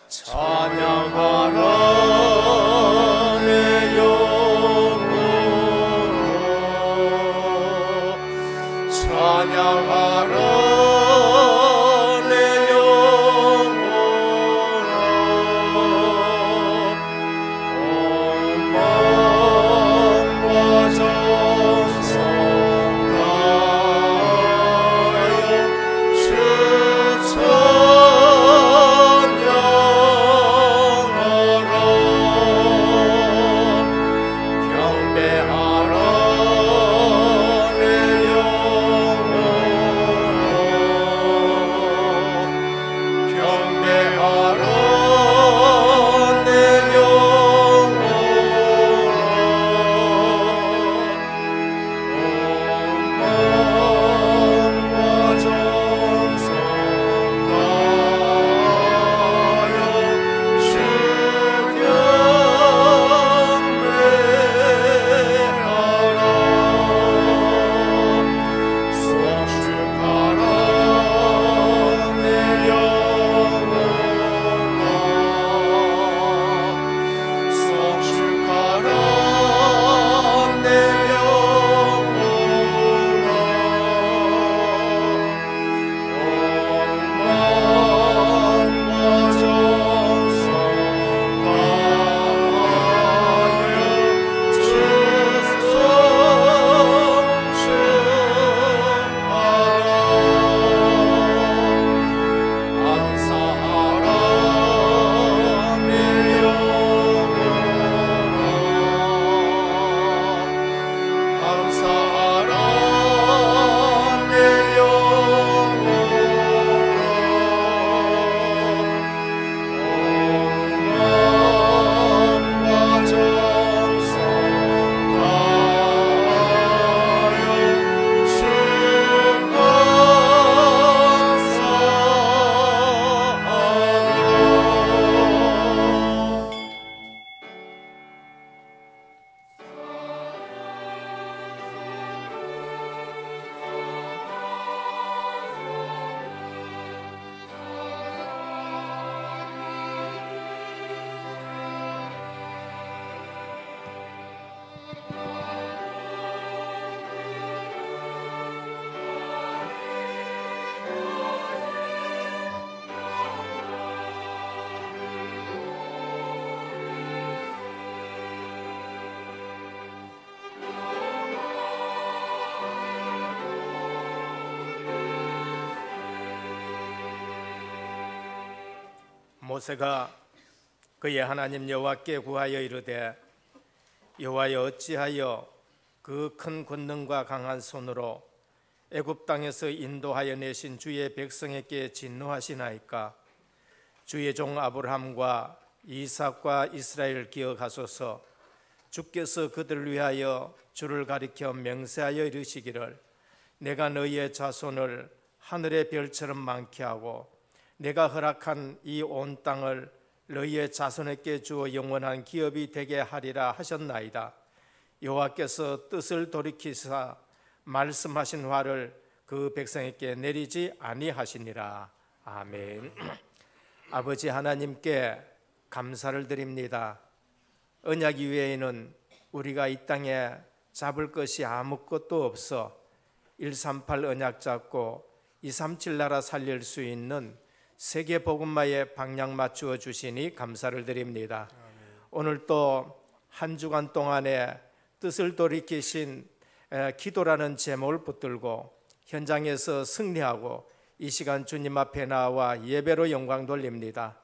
찬양하라 내 영혼아, 찬양하라 내 영혼아. 온 마음과 정성 다하여 주 모세가 그의 하나님 여호와께 구하여 이르되 여호와여 어찌하여 그 큰 권능과 강한 손으로 애굽 땅에서 인도하여 내신 주의 백성에게 진노하시나이까. 주의 종 아브라함과 이삭과 이스라엘을 기억하소서. 주께서 그들을 위하여 주를 가리켜 맹세하여 이르시기를 내가 너희의 자손을 하늘의 별처럼 많게 하고 내가 허락한 이 온 땅을 너희의 자손에게 주어 영원한 기업이 되게 하리라 하셨나이다. 여호와께서 뜻을 돌이키사 말씀하신 화를 그 백성에게 내리지 아니하시니라. 아멘. 아버지 하나님께 감사를 드립니다. 언약 이외에는 우리가 이 땅에 잡을 것이 아무것도 없어 138 언약 잡고 237 나라 살릴 수 있는 세계 복음화에 방향 맞추어 주시니 감사를 드립니다. 오늘 또 한 주간 동안에 뜻을 돌이키신 기도라는 제목을 붙들고 현장에서 승리하고 이 시간 주님 앞에 나와 예배로 영광 돌립니다.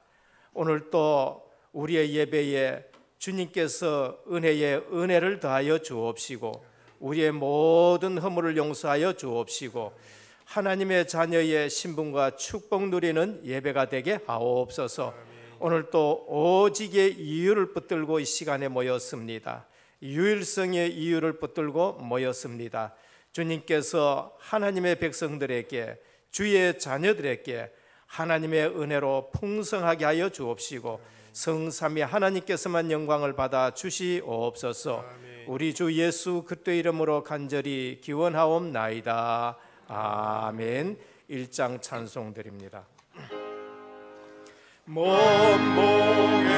오늘 또 우리의 예배에 주님께서 은혜에 은혜를 더하여 주옵시고 우리의 모든 허물을 용서하여 주옵시고 하나님의 자녀의 신분과 축복 누리는 예배가 되게 하옵소서. 오늘 또 오직의 이유를 붙들고 이 시간에 모였습니다. 유일성의 이유를 붙들고 모였습니다. 주님께서 하나님의 백성들에게 주의 자녀들에게 하나님의 은혜로 풍성하게 하여 주옵시고 성삼위 하나님께서만 영광을 받아 주시옵소서. 우리 주 예수 그리스도의 이름으로 간절히 기원하옵나이다. 아멘. 1장 찬송 드립니다. 몸복에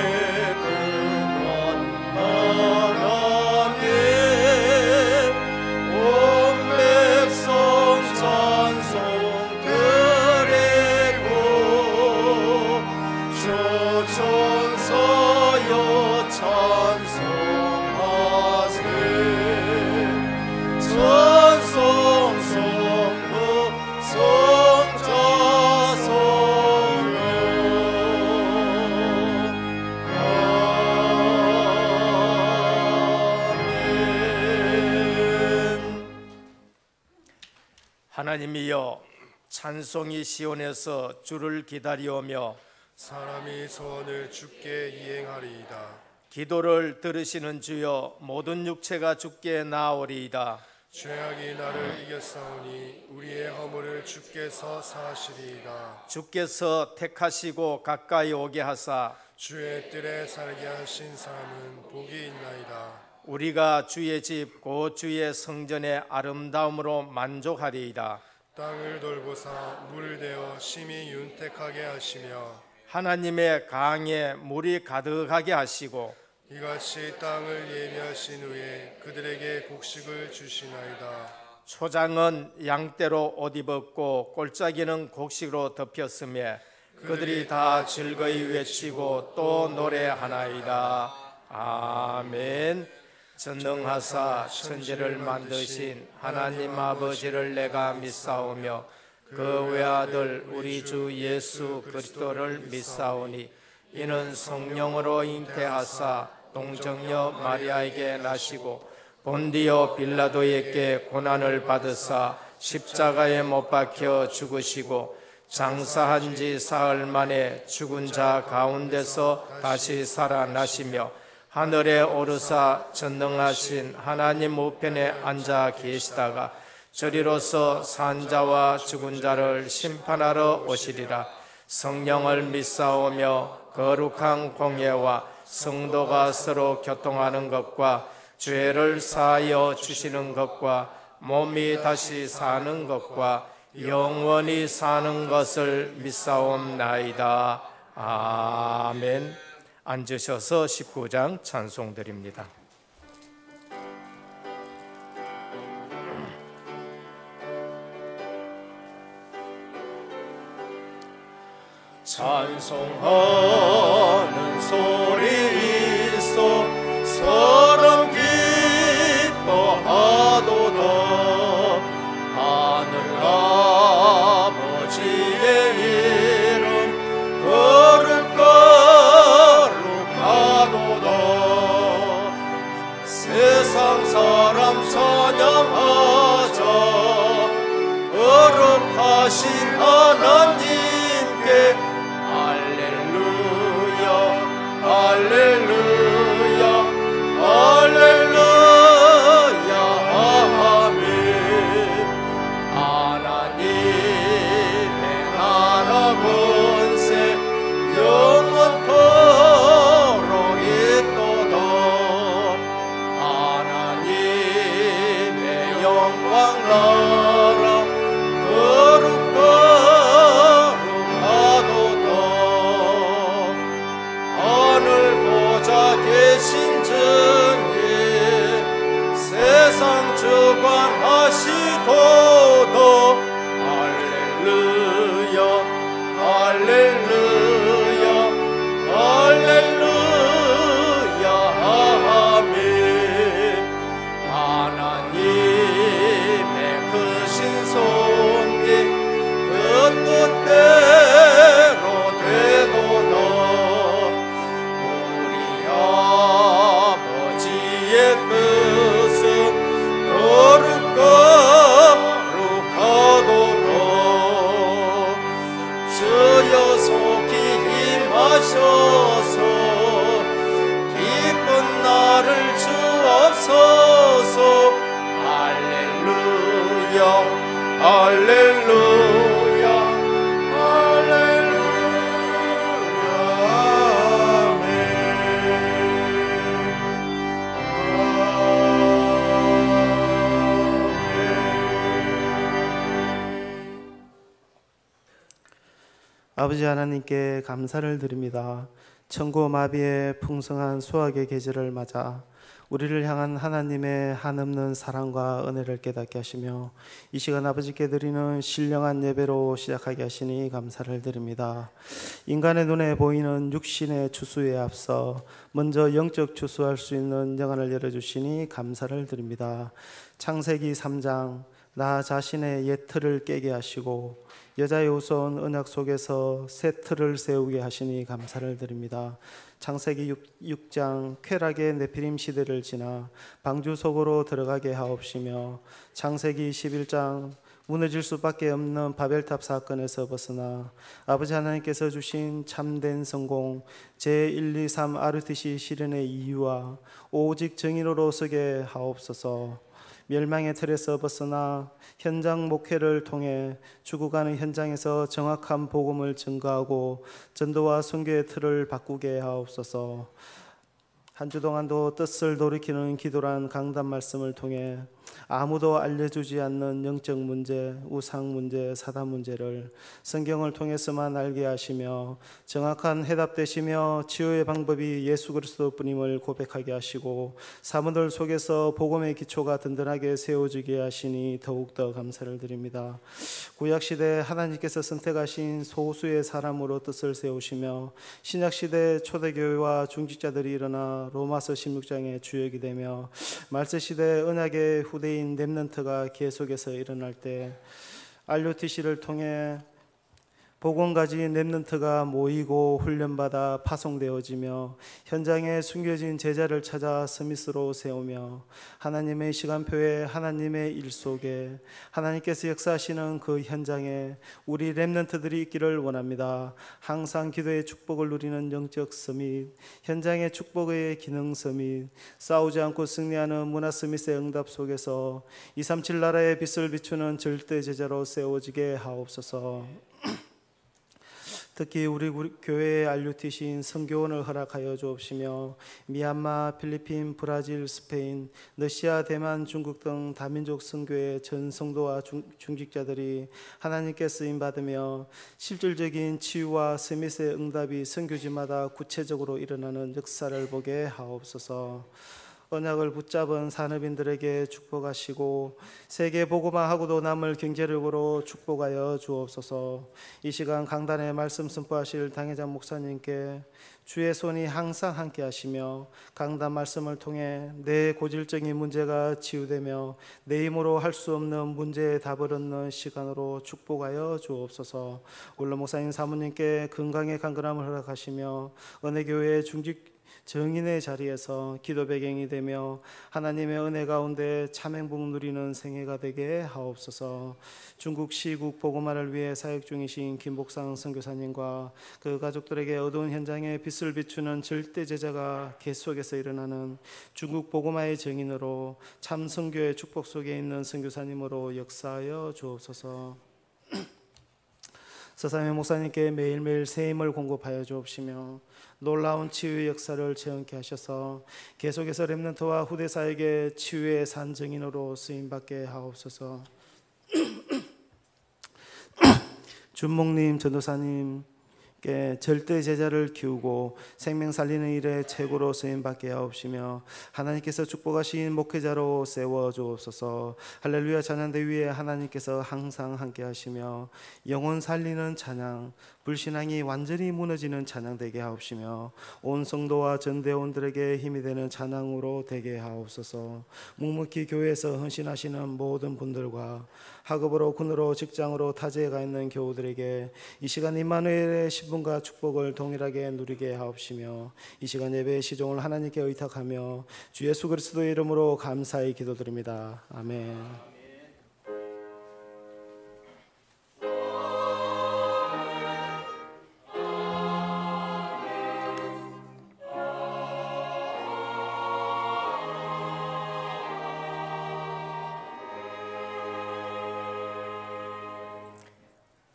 만나가네 온 백성 찬송 드리고 주 천사여 찬송하세 찬송 성부 성자 성령 아멘. 하나님이여 찬송이 시온에서 주를 기다리오며 사람이 소원을 주께 이행하리이다. 기도를 들으시는 주여 모든 육체가 주께 나오리이다. 죄악이 나를 이겼사오니 우리의 허물을 주께서 사하시리이다. 주께서 택하시고 가까이 오게 하사 주의 뜰에 살게 하신 사람은 복이 있나이다. 우리가 주의 집 곧 주의 성전의 아름다움으로 만족하리이다. 땅을 돌보사 물을 대어 심히 윤택하게 하시며 하나님의 강에 물이 가득하게 하시고 이같이 땅을 예비하신 후에 그들에게 곡식을 주시나이다. 초장은 양떼로 옷 입었고 골짜기는 곡식으로 덮였으며 그들이 다 즐거이 외치고 또 노래하나이다. 아멘. 전능하사 천지를 만드신 하나님 아버지를 내가 믿사오며 그 외아들 우리 주 예수 그리스도를 믿사오니 이는 성령으로 잉태하사 동정녀 마리아에게 나시고 본디오 빌라도에게 고난을 받으사 십자가에 못 박혀 죽으시고 장사한 지 사흘 만에 죽은 자 가운데서 다시 살아나시며 하늘에 오르사 전능하신 하나님 우편에 앉아 계시다가 저리로서 산 자와 죽은 자를 심판하러 오시리라. 성령을 믿사오며 거룩한 공예와 성도가 서로 교통하는 것과 죄를 사하여 주시는 것과 몸이 다시 사는 것과 영원히 사는 것을 믿사옵나이다. 아멘. 앉으셔서 19장 찬송드립니다. 찬송하는 소리 있어 사람 기뻐하도다. 하늘 아버지의 이름 거룩하도다. 세상 사람 찬양하자. 거룩하신 하나님께 할렐루야 할렐루야 할렐루야 아멘. 하나님의 나라 권세 영원토록 있도다. 하나님의 영광 나라 거룩한 아버지 하나님께 감사를 드립니다. 천고 마비의 풍성한 수확의 계절을 맞아 우리를 향한 하나님의 한없는 사랑과 은혜를 깨닫게 하시며 이 시간 아버지께 드리는 신령한 예배로 시작하게 하시니 감사를 드립니다. 인간의 눈에 보이는 육신의 추수에 앞서 먼저 영적 추수할 수 있는 영안을 열어주시니 감사를 드립니다. 창세기 3장 나 자신의 옛 틀을 깨게 하시고 여자의 우스운 언약 속에서 새 틀을 세우게 하시니 감사를 드립니다. 창세기 6장 쾌락의 네피림 시대를 지나 방주 속으로 들어가게 하옵시며 창세기 11장 무너질 수밖에 없는 바벨탑 사건에서 벗어나 아버지 하나님께서 주신 참된 성공 제1, 2, 3 RUTC 실현의 이유와 오직 정의로로 서게 하옵소서. 멸망의 틀에서 벗어나 현장 목회를 통해 죽어가는 현장에서 정확한 복음을 증거하고 전도와 선교의 틀을 바꾸게 하옵소서. 한 주 동안도 뜻을 돌이키는 기도란 강단 말씀을 통해 아무도 알려주지 않는 영적 문제, 우상 문제, 사단 문제를 성경을 통해서만 알게 하시며 정확한 해답 되시며 치유의 방법이 예수 그리스도뿐임을 고백하게 하시고 사무들 속에서 복음의 기초가 든든하게 세워지게 하시니 더욱더 감사를 드립니다. 구약시대 하나님께서 선택하신 소수의 사람으로 뜻을 세우시며 신약시대 초대교회와 중직자들이 일어나 로마서 16장의 주역이 되며 말세시대 언약의 후대인 렘넌트가 계속해서 일어날 때 RUTC를 통해 복음 가진 렘넌트가 모이고 훈련받아 파송되어지며 현장에 숨겨진 제자를 찾아 스미스로 세우며 하나님의 시간표에 하나님의 일 속에 하나님께서 역사하시는 그 현장에 우리 렘넌트들이 있기를 원합니다. 항상 기도의 축복을 누리는 영적 서밋, 현장의 축복의 기능 서밋, 싸우지 않고 승리하는 문화 서밋의 응답 속에서 237 나라의 빛을 비추는 절대 제자로 세워지게 하옵소서. 특히 우리 교회의 RUTC인 선교원을 허락하여 주옵시며 미얀마, 필리핀, 브라질, 스페인, 러시아, 대만, 중국 등 다민족 선교의 전 성도와 중직자들이 하나님께 쓰임받으며 실질적인 치유와 스밋의 응답이 선교지마다 구체적으로 일어나는 역사를 보게 하옵소서. 언약을 붙잡은 산업인들에게 축복하시고 세계 복음화하고도 남을 경제력으로 축복하여 주옵소서. 이 시간 강단에 말씀 선포하실 당회장 목사님께 주의 손이 항상 함께 하시며 강단 말씀을 통해 내 고질적인 문제가 치유되며 내 힘으로 할 수 없는 문제의 답을 얻는 시간으로 축복하여 주옵소서. 울러 목사님 사모님께 건강의 강건함을 허락하시며 은혜교회의 중직 정인의 자리에서 기도 배경이 되며 하나님의 은혜 가운데 참행복 누리는 생애가 되게 하옵소서. 중국 시국 복음화를 위해 사역 중이신 김복상 선교사님과 그 가족들에게 어두운 현장에 빛을 비추는 절대 제자가 계속해서 일어나는 중국 복음화의 정인으로 참 선교의 축복 속에 있는 선교사님으로 역사하여 주옵소서. 서사명 목사님께 매일매일 새 힘을 공급하여 주옵시며 놀라운 치유의 역사를 체험케 하셔서 계속해서 렘넌트와 후대사에게 치유의 산증인으로 쓰임받게 하옵소서. 준목님, 전도사님께 절대 제자를 키우고 생명 살리는 일에 최고로 쓰임받게 하옵시며 하나님께서 축복하신 목회자로 세워주옵소서. 할렐루야 찬양대 위에 하나님께서 항상 함께 하시며 영혼 살리는 찬양, 불신앙이 완전히 무너지는 찬양 되게 하옵시며 온 성도와 전대원들에게 힘이 되는 찬양으로 되게 하옵소서. 묵묵히 교회에서 헌신하시는 모든 분들과 학업으로 군으로 직장으로 타지에 가 있는 교우들에게 이 시간 임마누엘의 신분과 축복을 동일하게 누리게 하옵시며 이 시간 예배의 시종을 하나님께 의탁하며 주 예수 그리스도의 이름으로 감사히 기도드립니다. 아멘.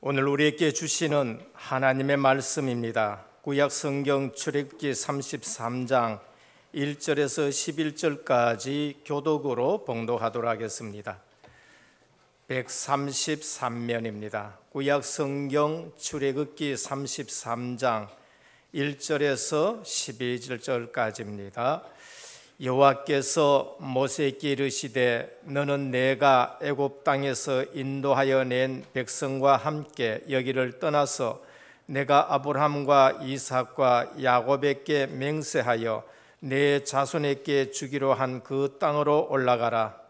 오늘 우리에게 주시는 하나님의 말씀입니다. 구약 성경 출애굽기 33장 1절에서 11절까지 교독으로 봉독하도록 하겠습니다. 133면입니다. 구약 성경 출애굽기 33장 1절에서 11절까지입니다. 여호와께서 모세에게 이르시되 너는 내가 애굽 땅에서 인도하여 낸 백성과 함께 여기를 떠나서 내가 아브라함과 이삭과 야곱에게 맹세하여 내 자손에게 주기로 한 그 땅으로 올라가라.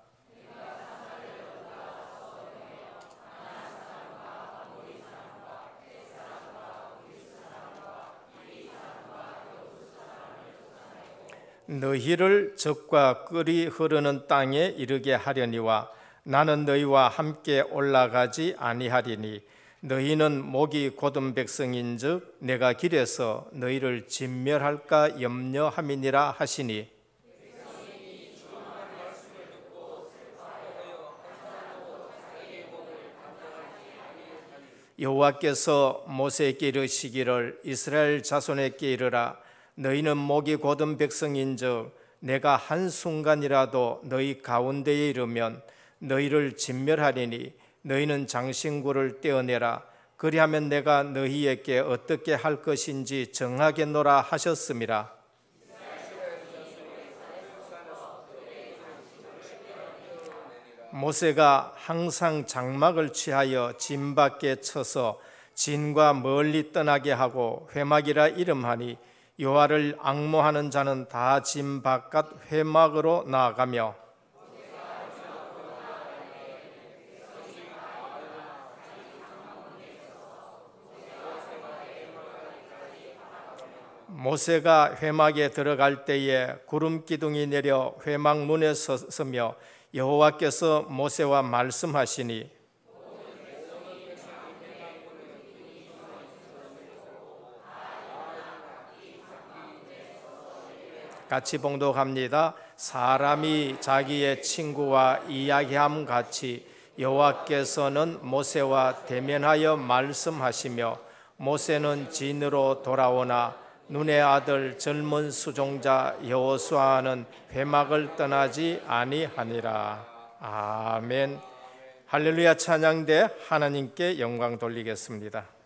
너희를 적과 꿀이 흐르는 땅에 이르게 하려니와 나는 너희와 함께 올라가지 아니하리니 너희는 목이 곧은 백성인즉 내가 길에서 너희를 진멸할까 염려함이니라 하시니 여호와께서 모세에게 이르시기를 이스라엘 자손에게 이르라 너희는 목이 곧은 백성인즉 내가 한순간이라도 너희 가운데에 이르면 너희를 진멸하리니 너희는 장신구를 떼어내라. 그리하면 내가 너희에게 어떻게 할 것인지 정하겠노라 하셨음이라. 모세가 항상 장막을 취하여 진 밖에 쳐서 진과 멀리 떠나게 하고 회막이라 이름하니 여호와를 앙모하는 자는 다 진 바깥 회막으로 나아가며 모세가 회막에 들어갈 때에 구름 기둥이 내려 회막 문에 서며 여호와께서 모세와 말씀하시니 같이 봉독합니다. 사람이 자기의 친구와 이야기함 같이 여호와께서는 모세와 대면하여 말씀하시며 모세는 진으로 돌아오나 눈의 아들 젊은 수종자 여호수아는 회막을 떠나지 아니하니라. 아멘. 할렐루야 찬양대 하나님께 영광 돌리겠습니다.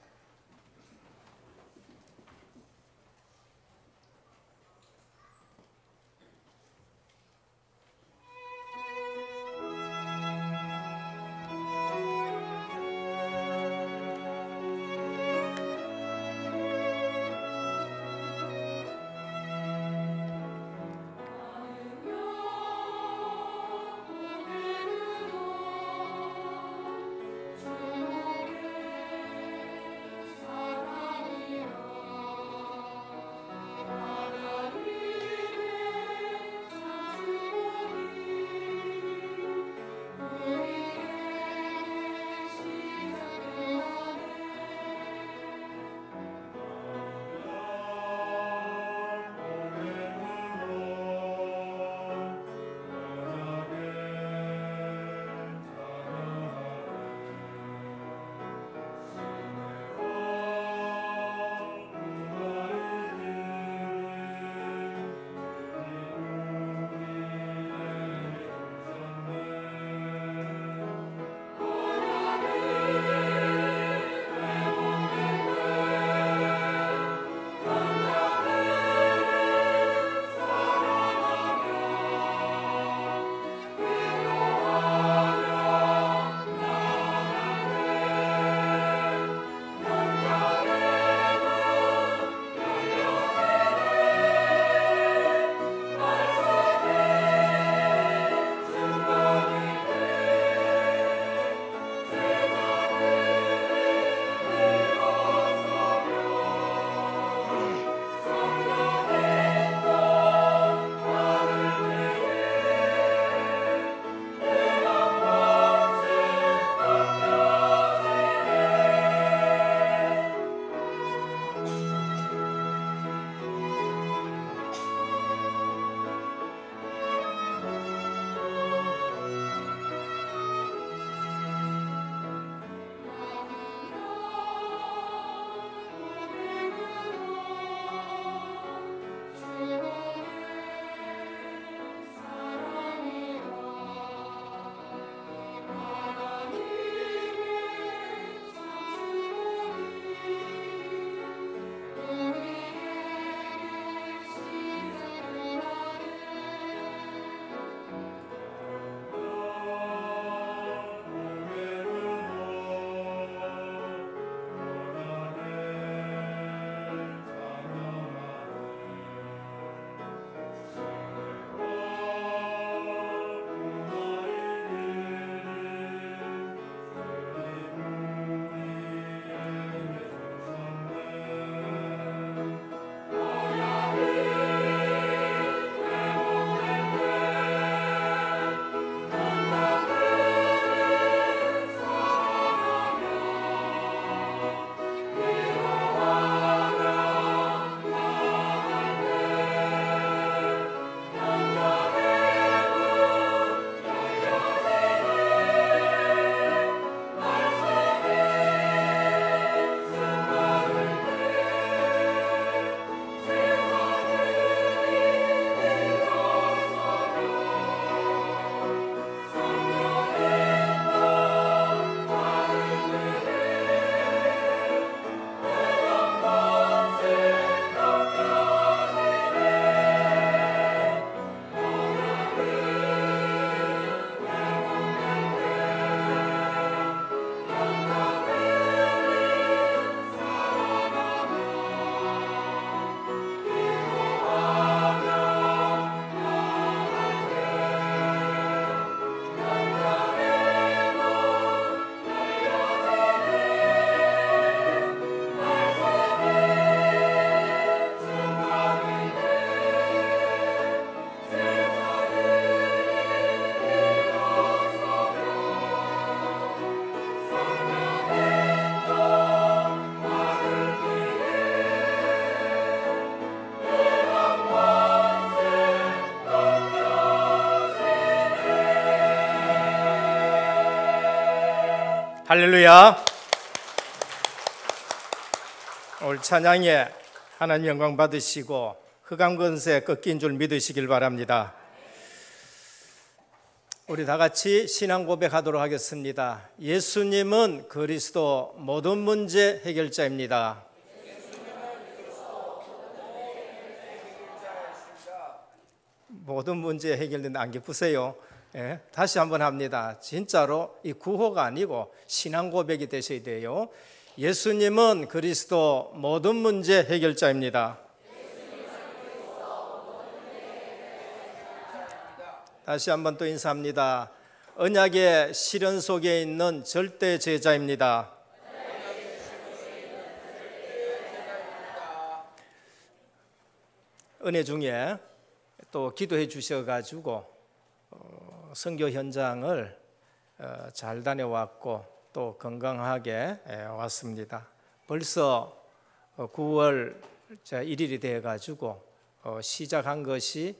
할렐루야. 오늘 찬양에 하나님 영광 받으시고 흑암권세 꺾인 줄 믿으시길 바랍니다. 우리 다 같이 신앙 고백하도록 하겠습니다. 예수님은 그리스도 모든 문제 해결자입니다. 모든 문제 해결된 안 기쁘세요? 예, 다시 한번 합니다. 진짜로 이 구호가 아니고 신앙 고백이 되셔야 돼요. 예수님은 그리스도 모든 문제 해결자입니다. 다시 한번 또 인사합니다. 언약의 실현 속에 있는 절대 제자입니다. 은혜 중에 또 기도해 주셔가지고 선교 현장을 잘 다녀왔고 또 건강하게 왔습니다. 벌써 9월 1일이 돼가지고 시작한 것이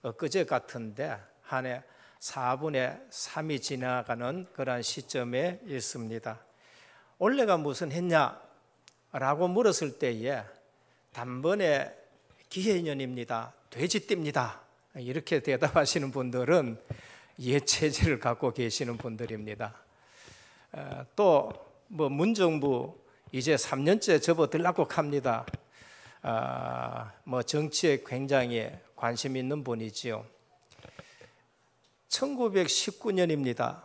엊그제 같은데 한 해 4분의 3이 지나가는 그런 시점에 있습니다. 올해가 무슨 했냐라고 물었을 때에 단번에 기해년입니다. 돼지띠입니다. 이렇게 대답하시는 분들은 예체질을 갖고 계시는 분들입니다. 또 뭐 문정부 이제 3년째 접어들라고 합니다. 뭐 정치에 굉장히 관심 있는 분이지요. 1919년입니다.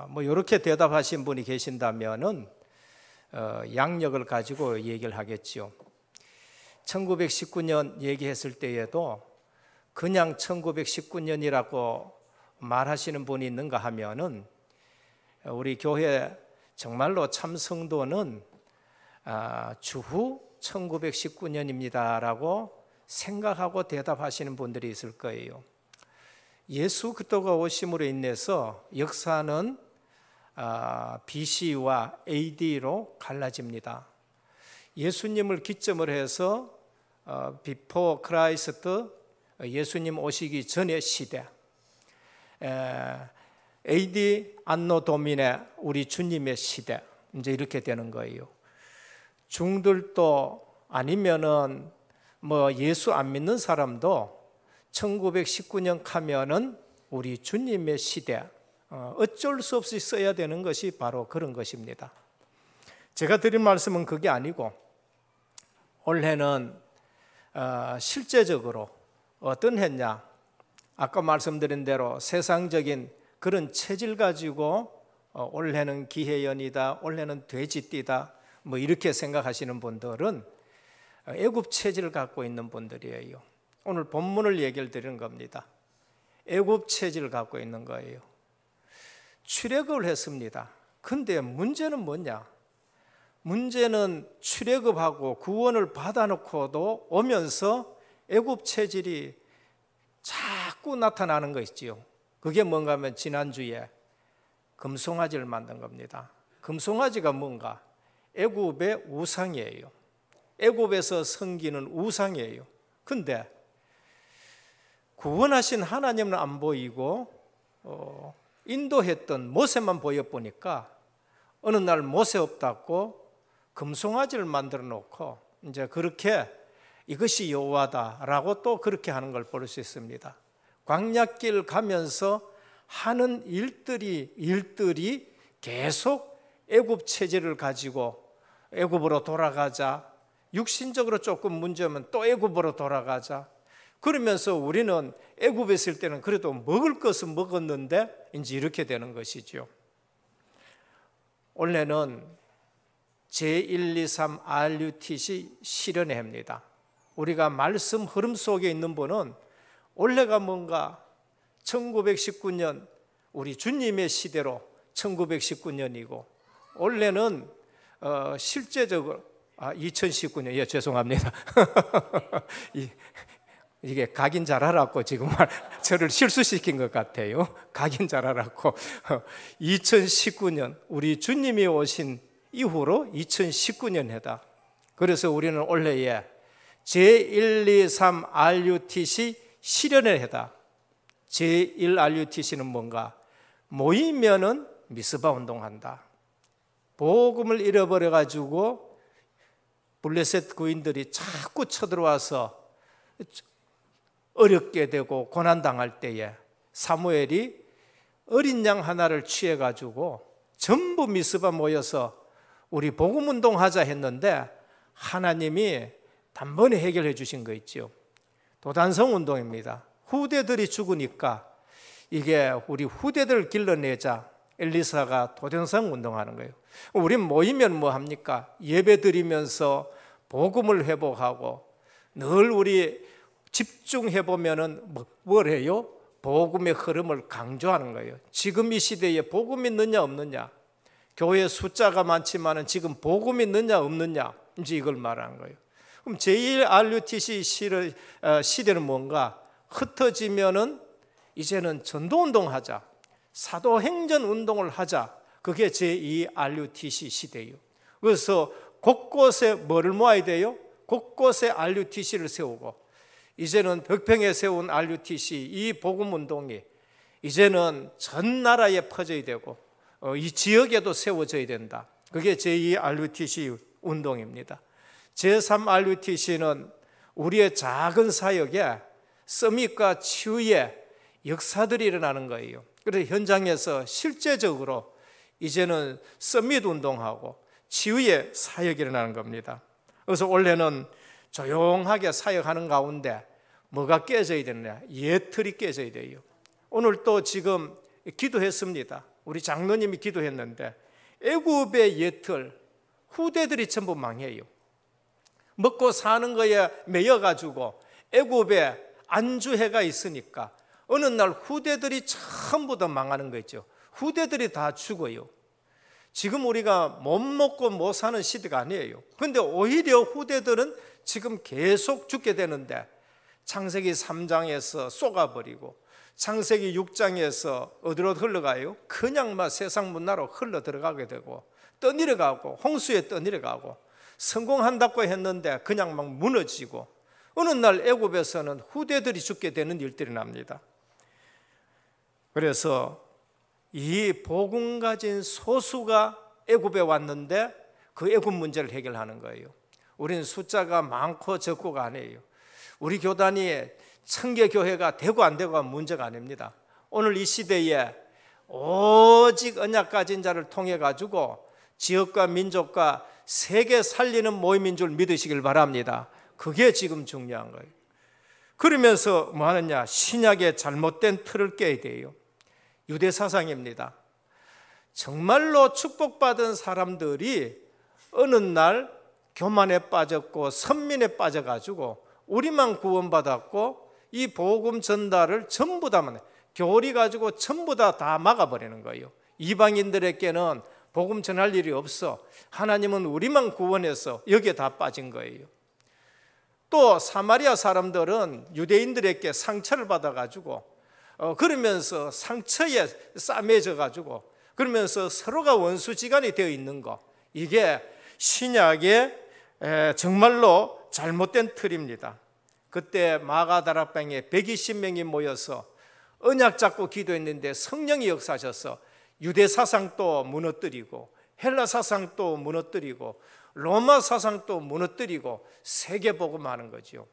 뭐 이렇게 대답하신 분이 계신다면은 양력을 가지고 얘기를 하겠지요. 1919년 얘기했을 때에도 그냥 1919년이라고 말하시는 분이 있는가 하면은 우리 교회 정말로 참성도는 주후 1919년입니다라고 생각하고 대답하시는 분들이 있을 거예요. 예수 그리스도가 오심으로 인해서 역사는 BC와 AD로 갈라집니다. 예수님을 기점으로 해서 비포 크라이스트 예수님 오시기 전의 시대, AD 안노 도미네 우리 주님의 시대, 이제 이렇게 되는 거예요. 중들도 아니면은 뭐 예수 안 믿는 사람도 1919년 가면은 우리 주님의 시대, 어쩔 수 없이 써야 되는 것이 바로 그런 것입니다. 제가 드린 말씀은 그게 아니고 올해는 실제적으로 어떤 해냐, 아까 말씀드린 대로 세상적인 그런 체질 가지고 올해는 기해연이다, 올해는 돼지띠다, 뭐 이렇게 생각하시는 분들은 애굽 체질을 갖고 있는 분들이에요. 오늘 본문을 얘기를 드리는 겁니다. 애굽 체질을 갖고 있는 거예요. 출애굽을 했습니다. 근데 문제는 뭐냐? 문제는 출애굽하고 구원을 받아놓고도 오면서 애굽 체질이 자꾸 나타나는 거 있지요. 그게 뭔가 하면 지난주에 금송아지를 만든 겁니다. 금송아지가 뭔가? 애굽의 우상이에요. 애굽에서 섬기는 우상이에요. 근데 구원하신 하나님은 안 보이고 인도했던 모세만 보여보니까 어느 날 모세 없다고 금송아지를 만들어 놓고 이제 그렇게 이것이 여호와다라고 또 그렇게 하는 걸 볼 수 있습니다. 광야길 가면서 하는 일들이 계속 애굽 체질을 가지고 애굽으로 돌아가자, 육신적으로 조금 문제면 또 애굽으로 돌아가자, 그러면서 우리는 애굽에 있을 때는 그래도 먹을 것은 먹었는데 이제 이렇게 되는 것이죠. 원래는 제123 RUTC 실현의 해입니다. 우리가 말씀 흐름 속에 있는 분은 원래가 뭔가 1919년 우리 주님의 시대로 1919년이고 원래는 실제적으로 2019년, 예, 죄송합니다. 이게 각인 잘하라고 지금 저를 실수시킨 것 같아요. 각인 잘하라고. 2019년 우리 주님이 오신 이후로 2019년 해다. 그래서 우리는 올해에 제123 RUTC 실현을 해다. 제1 RUTC는 뭔가? 모이면은 미스바 운동한다. 복음을 잃어버려 가지고 블레셋 구인들이 자꾸 쳐들어와서 어렵게 되고 고난당할 때에 사무엘이 어린 양 하나를 취해 가지고 전부 미스바 모여서 우리 복음 운동하자 했는데 하나님이 단번에 해결해 주신 거 있죠. 도단성 운동입니다. 후대들이 죽으니까 이게 우리 후대들을 길러내자 엘리사가 도단성 운동하는 거예요. 우린 모이면 뭐 합니까? 예배 드리면서 복음을 회복하고 늘 우리 집중해 보면은 뭘 해요? 복음의 흐름을 강조하는 거예요. 지금 이 시대에 복음이 있느냐 없느냐, 교회 숫자가 많지만은 지금 복음이 있느냐 없느냐, 이제 이걸 말하는 거예요. 그럼 제1RUTC 시대는 뭔가? 흩어지면은 이제는 전도운동 하자, 사도행전 운동을 하자. 그게 제2RUTC 시대예요. 그래서 곳곳에 뭐를 모아야 돼요? 곳곳에 RUTC를 세우고, 이제는 벽평에 세운 RUTC 이 복음운동이 이제는 전 나라에 퍼져야 되고 이 지역에도 세워져야 된다. 그게 제2RUTC 운동입니다. 제3RUTC는 우리의 작은 사역에 서밋과 치유의 역사들이 일어나는 거예요. 그래서 현장에서 실제적으로 이제는 서밋 운동하고 치유의 사역이 일어나는 겁니다. 그래서 올해는 조용하게 사역하는 가운데 뭐가 깨져야 되느냐? 예틀이 깨져야 돼요. 오늘 또 지금 기도했습니다. 우리 장로님이 기도했는데 애굽의 예틀, 후대들이 전부 망해요. 먹고 사는 거에 매여가지고 애굽에 안주해가 있으니까 어느 날 후대들이 전부 다 망하는 거 있죠. 후대들이 다 죽어요. 지금 우리가 못 먹고 못 사는 시대가 아니에요. 그런데 오히려 후대들은 지금 계속 죽게 되는데 창세기 3장에서 쏘가버리고 창세기 6장에서 어디로 흘러가요? 그냥 막 세상 문화로 흘러 들어가게 되고 떠내려가고 홍수에 떠내려가고 성공한다고 했는데 그냥 막 무너지고 어느 날 애굽에서는 후대들이 죽게 되는 일들이 납니다. 그래서 이 복음 가진 소수가 애굽에 왔는데 그 애굽 문제를 해결하는 거예요. 우리는 숫자가 많고 적고가 아니에요. 우리 교단이 1000개 교회가 되고 안 되고가 문제가 아닙니다. 오늘 이 시대에 오직 언약 가진 자를 통해 가지고 지역과 민족과 세계 살리는 모임인 줄 믿으시길 바랍니다. 그게 지금 중요한 거예요. 그러면서 뭐 하느냐? 신약의 잘못된 틀을 깨야 돼요. 유대 사상입니다. 정말로 축복받은 사람들이 어느 날 교만에 빠졌고 선민에 빠져가지고 우리만 구원받았고 이 복음 전달을 전부 다 교리 가지고 전부 다 막아버리는 거예요. 이방인들에게는 복음 전할 일이 없어. 하나님은 우리만 구원해서 여기에 다 빠진 거예요. 또 사마리아 사람들은 유대인들에게 상처를 받아가지고 그러면서 상처에 싸매져가지고 그러면서 서로가 원수지간이 되어 있는 거, 이게 신약의 정말로 잘못된 틀입니다. 그때 마가다락방에 120명이 모여서 언약 잡고 기도했는데 성령이 역사하셔서 유대 사상도 무너뜨리고 헬라 사상도 무너뜨리고 로마 사상도 무너뜨리고 세계복음하는 거죠.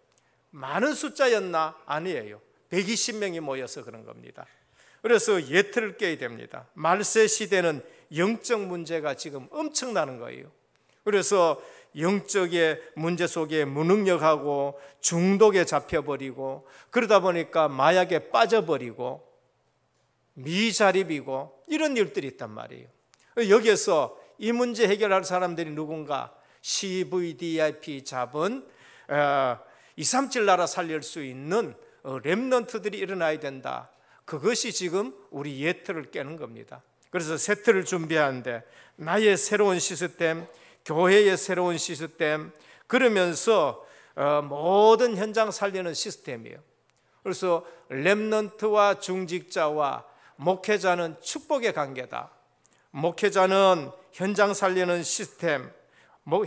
많은 숫자였나? 아니에요. 120명이 모여서 그런 겁니다. 그래서 예틀을 깨야 됩니다. 말세 시대는 영적 문제가 지금 엄청나는 거예요. 그래서 영적의 문제 속에 무능력하고 중독에 잡혀버리고 그러다 보니까 마약에 빠져버리고 미자립이고 이런 일들이 있단 말이에요. 여기에서 이 문제 해결할 사람들이 누군가? CVDIP 잡은 237 나라 살릴 수 있는 렘넌트들이 일어나야 된다. 그것이 지금 우리 예틀을 깨는 겁니다. 그래서 새 틀을 준비하는데 나의 새로운 시스템, 교회의 새로운 시스템, 그러면서 모든 현장 살리는 시스템이에요. 그래서 렘넌트와 중직자와 목회자는 축복의 관계다. 목회자는 현장 살리는 시스템,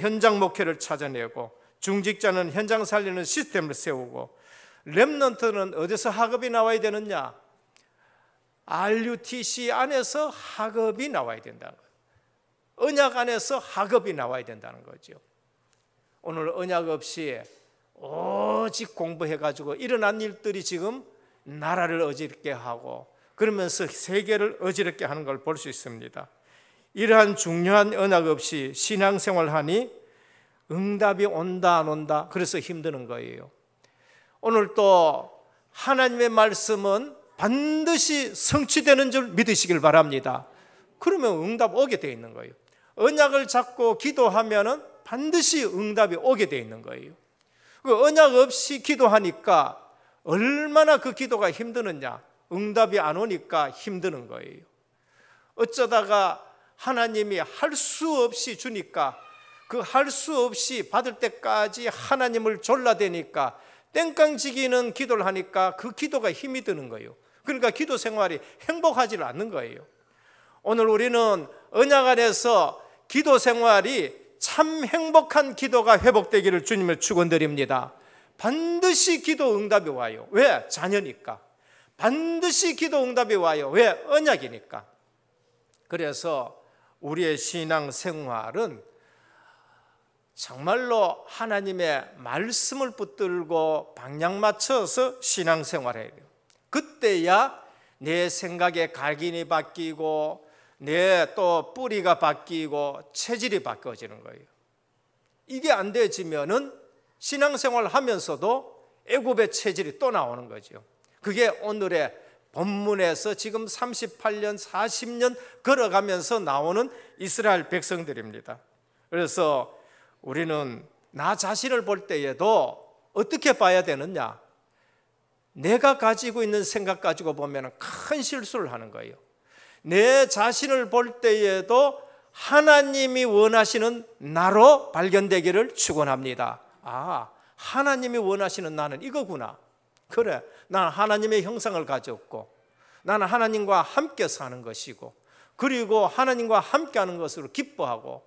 현장 목회를 찾아내고 중직자는 현장 살리는 시스템을 세우고 렘넌트는 어디서 학업이 나와야 되느냐? RUTC 안에서 학업이 나와야 된다는 거예요. 언약 안에서 학업이 나와야 된다는 거죠. 오늘 언약 없이 오직 공부해가지고 일어난 일들이 지금 나라를 어지럽게 하고 그러면서 세계를 어지럽게 하는 걸 볼 수 있습니다. 이러한 중요한 언약 없이 신앙생활하니 응답이 온다 안 온다, 그래서 힘드는 거예요. 오늘 또 하나님의 말씀은 반드시 성취되는 줄 믿으시길 바랍니다. 그러면 응답 오게 돼 있는 거예요. 언약을 잡고 기도하면은 반드시 응답이 오게 돼 있는 거예요. 그 언약 없이 기도하니까 얼마나 그 기도가 힘드느냐, 응답이 안 오니까 힘드는 거예요. 어쩌다가 하나님이 할 수 없이 주니까 그 할 수 없이 받을 때까지 하나님을 졸라대니까 땡깡지기는 기도를 하니까 그 기도가 힘이 드는 거예요. 그러니까 기도 생활이 행복하지 않는 거예요. 오늘 우리는 언약 안에서 기도 생활이 참 행복한 기도가 회복되기를 주님을 축원드립니다. 반드시 기도 응답이 와요. 왜? 자녀니까. 반드시 기도 응답이 와요. 왜? 언약이니까. 그래서 우리의 신앙 생활은 정말로 하나님의 말씀을 붙들고 방향 맞춰서 신앙 생활해야 돼요. 그때야 내 생각의 각인이 바뀌고 내 또 뿌리가 바뀌고 체질이 바뀌어지는 거예요. 이게 안 되어지면은 신앙생활 하면서도 애굽의 체질이 또 나오는 거죠. 그게 오늘의 본문에서 지금 38년 40년 걸어가면서 나오는 이스라엘 백성들입니다. 그래서 우리는 나 자신을 볼 때에도 어떻게 봐야 되느냐, 내가 가지고 있는 생각 가지고 보면 큰 실수를 하는 거예요. 내 자신을 볼 때에도 하나님이 원하시는 나로 발견되기를 축원합니다. 아, 하나님이 원하시는 나는 이거구나. 그래, 나는 하나님의 형상을 가졌고 나는 하나님과 함께 사는 것이고 그리고 하나님과 함께하는 것으로 기뻐하고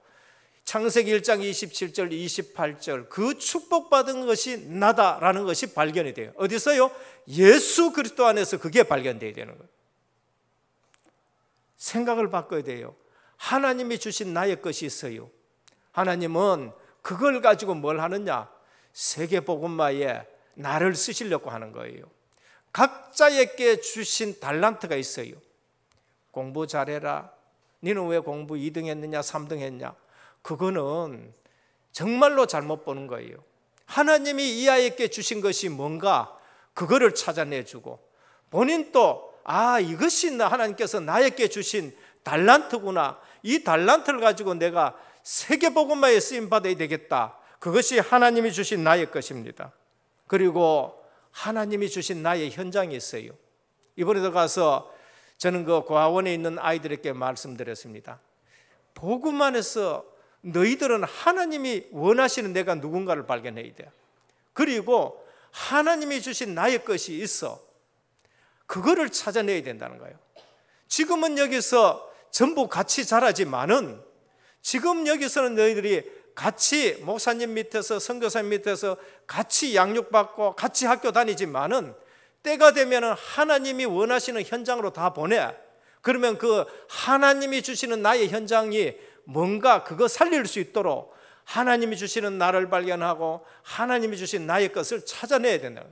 창세기 1장 27절 28절 그 축복받은 것이 나다라는 것이 발견이 돼요. 어디서요? 예수 그리스도 안에서 그게 발견돼야 되는 거예요. 생각을 바꿔야 돼요. 하나님이 주신 나의 것이 있어요. 하나님은 그걸 가지고 뭘 하느냐? 세계복음화에 나를 쓰시려고 하는 거예요. 각자에게 주신 달란트가 있어요. 공부 잘해라. 너는 왜 공부 2등 했느냐 3등 했냐? 그거는 정말로 잘못 보는 거예요. 하나님이 이 아이에게 주신 것이 뭔가 그거를 찾아내주고 본인도 이것이 하나님께서 나에게 주신 달란트구나. 이 달란트를 가지고 내가 세계복음화에 쓰임받아야 되겠다. 그것이 하나님이 주신 나의 것입니다. 그리고 하나님이 주신 나의 현장이 있어요. 이번에 들어가서 저는 그 고아원에 있는 아이들에게 말씀드렸습니다. 복음 안에서 너희들은 하나님이 원하시는 내가 누군가를 발견해야 돼. 그리고 하나님이 주신 나의 것이 있어. 그거를 찾아내야 된다는 거예요. 지금은 여기서 전부 같이 자라지만은 지금 여기서는 너희들이 같이 목사님 밑에서 선교사님 밑에서 같이 양육받고 같이 학교 다니지만은 때가 되면은 하나님이 원하시는 현장으로 다 보내. 그러면 그 하나님이 주시는 나의 현장이 뭔가 그거 살릴 수 있도록 하나님이 주시는 나를 발견하고 하나님이 주신 나의 것을 찾아내야 된다.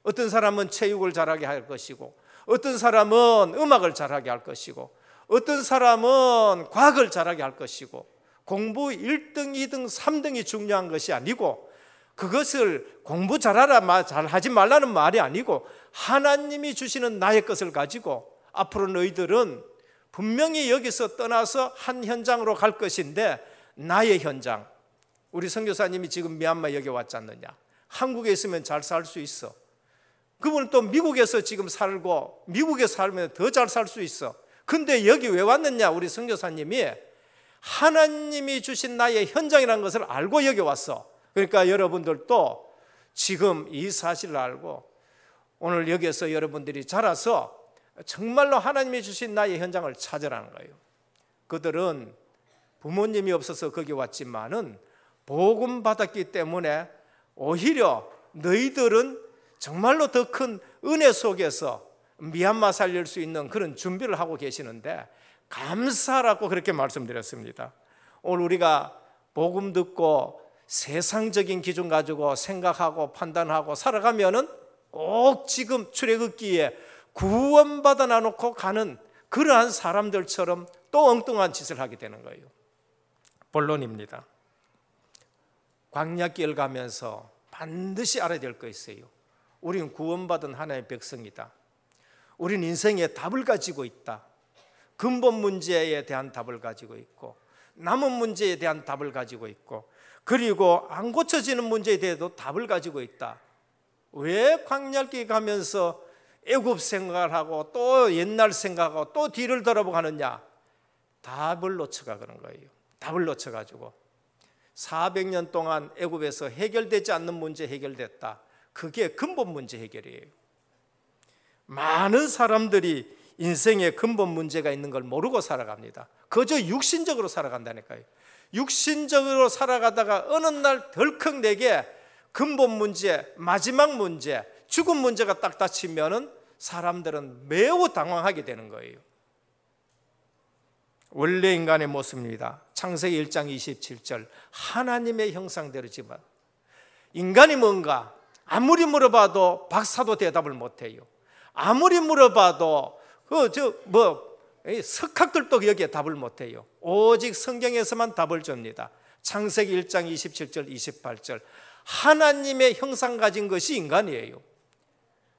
어떤 사람은 체육을 잘하게 할 것이고 어떤 사람은 음악을 잘하게 할 것이고 어떤 사람은 과학을 잘하게 할 것이고 공부 1등, 2등, 3등이 중요한 것이 아니고 그것을 공부 잘하라, 잘하지 말라는 말이 아니고 하나님이 주시는 나의 것을 가지고 앞으로 너희들은 분명히 여기서 떠나서 한 현장으로 갈 것인데 나의 현장, 우리 선교사님이 지금 미얀마 여기 왔지 않느냐. 한국에 있으면 잘 살 수 있어. 그분은 또 미국에서 지금 살고 미국에 살면 더 잘 살 수 있어. 근데 여기 왜 왔느냐? 우리 선교사님이 하나님이 주신 나의 현장이라는 것을 알고 여기 왔어. 그러니까 여러분들도 지금 이 사실을 알고 오늘 여기에서 여러분들이 자라서 정말로 하나님이 주신 나의 현장을 찾으라는 거예요. 그들은 부모님이 없어서 거기 왔지만은 복음 받았기 때문에 오히려 너희들은 정말로 더 큰 은혜 속에서 미얀마 살릴 수 있는 그런 준비를 하고 계시는데 감사하라고 그렇게 말씀드렸습니다. 오늘 우리가 복음 듣고 세상적인 기준 가지고 생각하고 판단하고 살아가면은 꼭 지금 출애굽기에 구원받아 놔놓고 가는 그러한 사람들처럼 또 엉뚱한 짓을 하게 되는 거예요. 본론입니다. 광야길 가면서 반드시 알아야 될 거 있어요. 우리는 구원받은 하나님의 백성이다. 우리는 인생에 답을 가지고 있다. 근본 문제에 대한 답을 가지고 있고, 남은 문제에 대한 답을 가지고 있고, 그리고 안 고쳐지는 문제에 대해서도 답을 가지고 있다. 왜 광야길 가면서 애굽 생각을 하고 또 옛날 생각하고 또 뒤를 돌아보고 하느냐? 답을 놓쳐가 그런 거예요. 답을 놓쳐가지고 400년 동안 애굽에서 해결되지 않는 문제 해결됐다. 그게 근본 문제 해결이에요. 많은 사람들이 인생에 근본 문제가 있는 걸 모르고 살아갑니다. 그저 육신적으로 살아간다니까요. 육신적으로 살아가다가 어느 날 덜컥 내게 근본 문제, 마지막 문제, 죽음 문제가 딱 닥치면은 사람들은 매우 당황하게 되는 거예요. 원래 인간의 모습입니다. 창세기 1장 27절 하나님의 형상대로지만 인간이 뭔가 아무리 물어봐도 박사도 대답을 못해요. 아무리 물어봐도 석학들도 여기에 답을 못해요. 오직 성경에서만 답을 줍니다. 창세기 1장 27절 28절 하나님의 형상 가진 것이 인간이에요.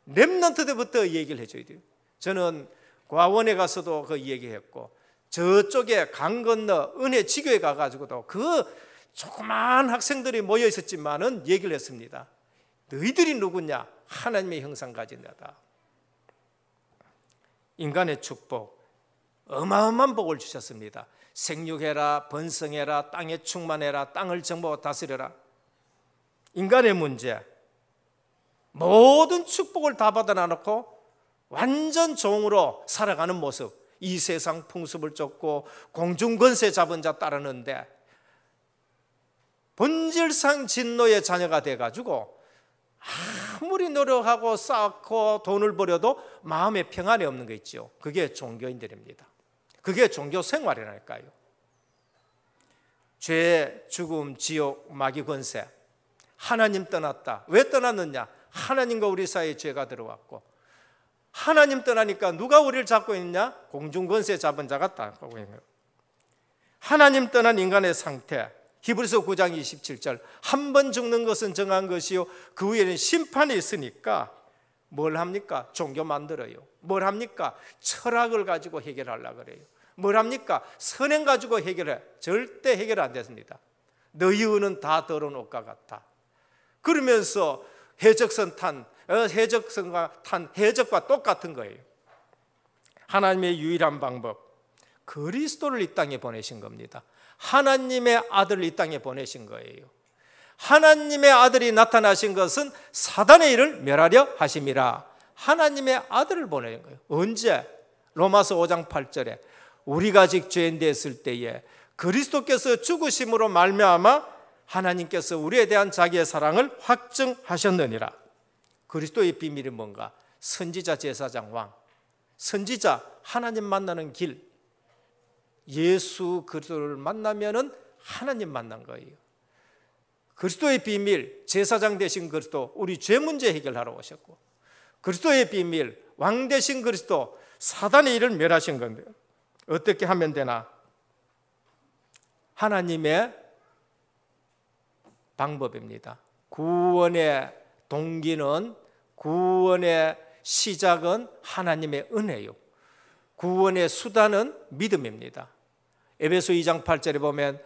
렘넌트 때부터 얘기를 해줘야 돼요. 저는 과원에 가서도 그 얘기했고 저쪽에 강 건너 은혜 지교에 가가지고도 그 조그만 학생들이 모여 있었지만은 얘기를 했습니다. 너희들이 누구냐? 하나님의 형상 가진 자다. 인간의 축복, 어마어마한 복을 주셨습니다. 생육해라, 번성해라, 땅에 충만해라, 땅을 정복하고 다스려라. 인간의 문제, 모든 축복을 다 받아 놔놓고 완전 종으로 살아가는 모습, 이 세상 풍습을 쫓고 공중권세 잡은 자 따르는데 본질상 진노의 자녀가 돼가지고 아무리 노력하고 쌓고 돈을 벌여도 마음에 평안이 없는 거 있죠. 그게 종교인들입니다. 그게 종교 생활이라니까요. 죄, 죽음, 지옥, 마귀 권세. 하나님 떠났다. 왜 떠났느냐? 하나님과 우리 사이에 죄가 들어왔고 하나님 떠나니까 누가 우리를 잡고 있냐? 공중권세 잡은 자가 따르고 있는 거예요. 하나님 떠난 인간의 상태, 히브리서 9장 27절 한 번 죽는 것은 정한 것이요 그 후에는 심판이 있으니까 뭘 합니까? 종교 만들어요. 뭘 합니까? 철학을 가지고 해결하려고 그래요. 뭘 합니까? 선행 가지고 해결해. 절대 해결 안 됐습니다. 너희 의는 다 더러운 옷과 같아. 그러면서 해적선과 탄 해적과 똑같은 거예요. 하나님의 유일한 방법, 그리스도를 이 땅에 보내신 겁니다. 하나님의 아들을 이 땅에 보내신 거예요. 하나님의 아들이 나타나신 것은 사단의 일을 멸하려 하심이라. 하나님의 아들을 보내는 거예요. 언제? 로마서 5장 8절에 우리가 아직 죄인 됐을 때에 그리스도께서 죽으심으로 말미암아 하나님께서 우리에 대한 자기의 사랑을 확증하셨느니라. 그리스도의 비밀이 뭔가? 선지자, 제사장, 왕. 선지자, 하나님 만나는 길. 예수 그리스도를 만나면은 하나님 만난 거예요. 그리스도의 비밀, 제사장 되신 그리스도, 우리 죄 문제 해결하러 오셨고, 그리스도의 비밀, 왕 되신 그리스도, 사단의 일을 멸하신 건데 어떻게 하면 되나? 하나님의 방법입니다. 구원의 동기는, 구원의 시작은 하나님의 은혜요. 구원의 수단은 믿음입니다. 에베소 2장 8절에 보면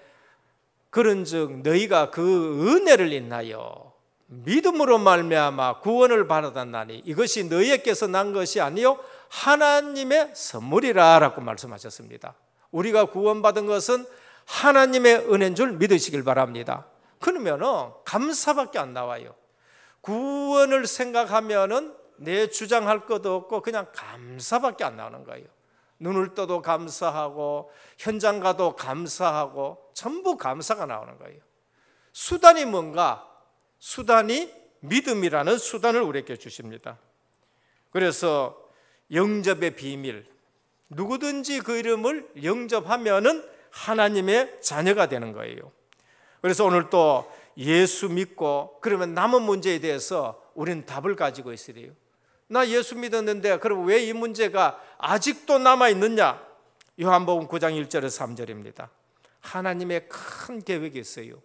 그런즉 너희가 그 은혜를 인하여 믿음으로 말미암아 구원을 받았나니 이것이 너희에게서 난 것이 아니요 하나님의 선물이라 라고 말씀하셨습니다. 우리가 구원받은 것은 하나님의 은혜인 줄 믿으시길 바랍니다. 그러면 감사밖에 안 나와요. 구원을 생각하면 내 주장할 것도 없고 그냥 감사밖에 안 나오는 거예요. 눈을 떠도 감사하고 현장 가도 감사하고 전부 감사가 나오는 거예요. 수단이 뭔가? 수단이 믿음이라는 수단을 우리에게 주십니다. 그래서 영접의 비밀, 누구든지 그 이름을 영접하면은 하나님의 자녀가 되는 거예요. 그래서 오늘 또 예수 믿고 그러면 남은 문제에 대해서 우리는 답을 가지고 있어야 돼요. 나 예수 믿었는데 그럼 왜 이 문제가 아직도 남아있느냐? 요한복음 9장 1절에서 3절입니다. 하나님의 큰 계획이 있어요.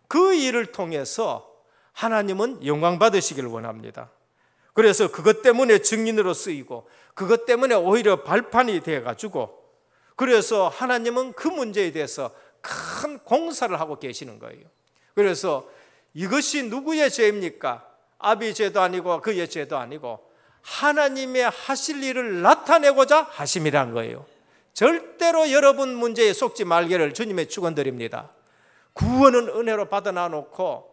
그 일을 통해서 하나님은 영광 받으시기를 원합니다. 그래서 그것 때문에 증인으로 쓰이고 그것 때문에 오히려 발판이 되어가지고 그래서 하나님은 그 문제에 대해서 큰 공사를 하고 계시는 거예요. 그래서 이것이 누구의 죄입니까? 아비의 죄도 아니고 그의 죄도 아니고 하나님의 하실 일을 나타내고자 하심이란 거예요. 절대로 여러분 문제에 속지 말기를 주님의 축원드립니다. 구원은 은혜로 받아 놔놓고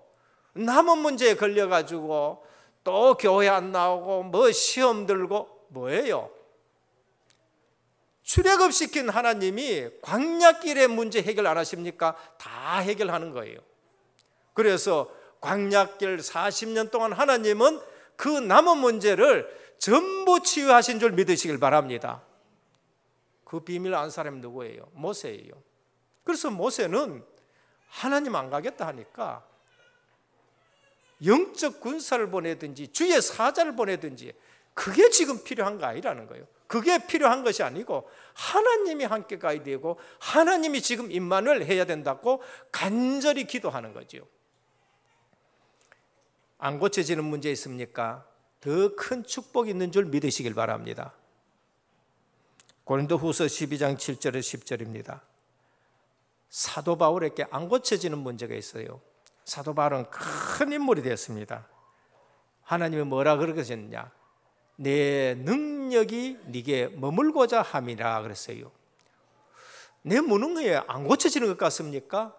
남은 문제에 걸려가지고 또 교회 안 나오고 뭐 시험 들고 뭐예요? 출애굽시킨 하나님이 광야길의 문제 해결 안 하십니까? 다 해결하는 거예요. 그래서 광야길 40년 동안 하나님은 그 남은 문제를 전부 치유하신 줄 믿으시길 바랍니다. 그 비밀 안 사람이 누구예요? 모세예요. 그래서 모세는 하나님 안 가겠다 하니까 영적 군사를 보내든지 주의 사자를 보내든지 그게 지금 필요한 거 아니라는 거예요. 그게 필요한 것이 아니고 하나님이 함께 가야 되고 하나님이 지금 임만을 해야 된다고 간절히 기도하는 거죠. 안 고쳐지는 문제 있습니까? 더 큰 축복이 있는 줄 믿으시길 바랍니다. 고린도후서 12장 7절에서 10절입니다. 사도 바울에게 안 고쳐지는 문제가 있어요. 사도 바울은 큰 인물이 되었습니다. 하나님이 뭐라 그러셨냐? 내 능력이 네게 머물고자 함이라 그랬어요. 내 무능에 안 고쳐지는 것 같습니까?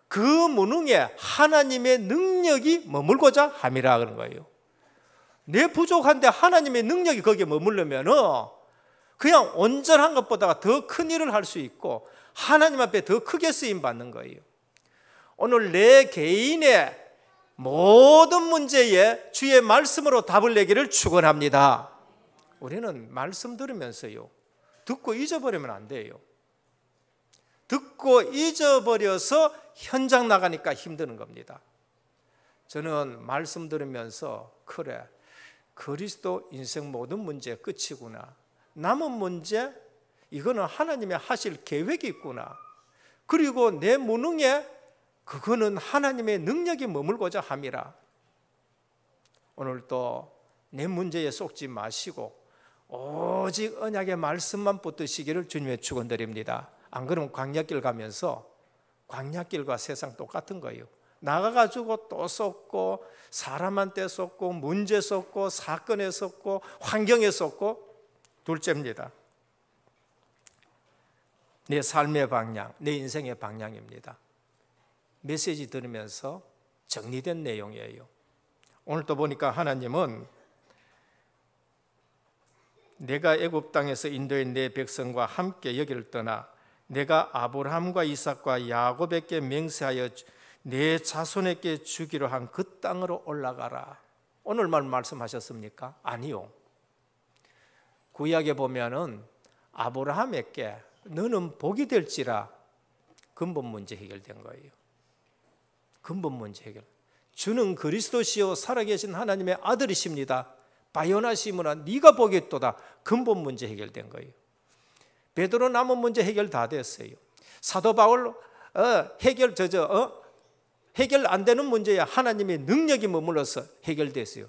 그 무능에 하나님의 능력이 머물고자 함이라 그런 거예요. 내 부족한데 하나님의 능력이 거기에 머물려면 그냥 온전한 것보다 더 큰 일을 할 수 있고 하나님 앞에 더 크게 쓰임 받는 거예요. 오늘 내 개인의 모든 문제에 주의 말씀으로 답을 내기를 축원합니다. 우리는 말씀 들으면서요, 듣고 잊어버리면 안 돼요. 듣고 잊어버려서 현장 나가니까 힘드는 겁니다. 저는 말씀 들으면서 그래, 그리스도 인생 모든 문제 끝이구나. 남은 문제, 이거는 하나님의 하실 계획이 있구나. 그리고 내 무능에 그거는 하나님의 능력이 머물고자 함이라. 오늘도 내 문제에 속지 마시고 오직 언약의 말씀만 붙드시기를 주님의 축원드립니다. 안 그러면 광야길 가면서 광야길과 세상 똑같은 거예요. 나가가지고 또 쏟고 사람한테 쏟고 문제 쏟고 사건에 쏟고 환경에 쏟고. 둘째입니다. 내 삶의 방향, 내 인생의 방향입니다. 메시지 들으면서 정리된 내용이에요. 오늘 또 보니까 하나님은 내가 애굽 땅에서 인도인 내 백성과 함께 여기를 떠나 내가 아브라함과 이삭과 야곱에게 맹세하여 내 자손에게 주기로 한 그 땅으로 올라가라. 오늘 말씀하셨습니까? 아니요. 구약에 보면은 아브라함에게 너는 복이 될지라 근본 문제 해결된 거예요. 근본 문제 해결. 주는 그리스도시요 살아계신 하나님의 아들이십니다. 바요나시므나 네가 보겠도다. 근본 문제 해결된 거예요. 베드로 남은 문제 해결 다 됐어요. 사도 바울 해결 안 되는 문제에 하나님의 능력이 머물러서 해결됐어요.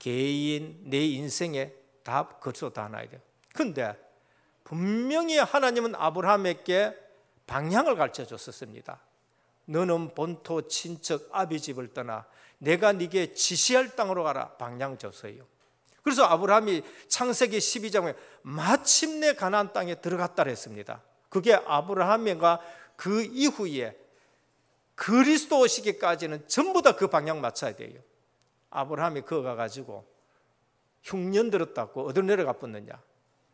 개인 내 인생에 답 그것도 다 나야 돼요. 그런데 분명히 하나님은 아브라함에게 방향을 가르쳐 줬었습니다. 너는 본토 친척 아비 집을 떠나 내가 네게 지시할 땅으로 가라. 방향 줬어요. 그래서 아브라함이 창세기 12장에 마침내 가나안 땅에 들어갔다 했습니다. 그게 아브라함과 그 이후에 그리스도 오시기까지는 전부 다 그 방향 맞춰야 돼요. 아브라함이 그거 가가지고 흉년 들었다고 어디로 내려가 뻗느냐?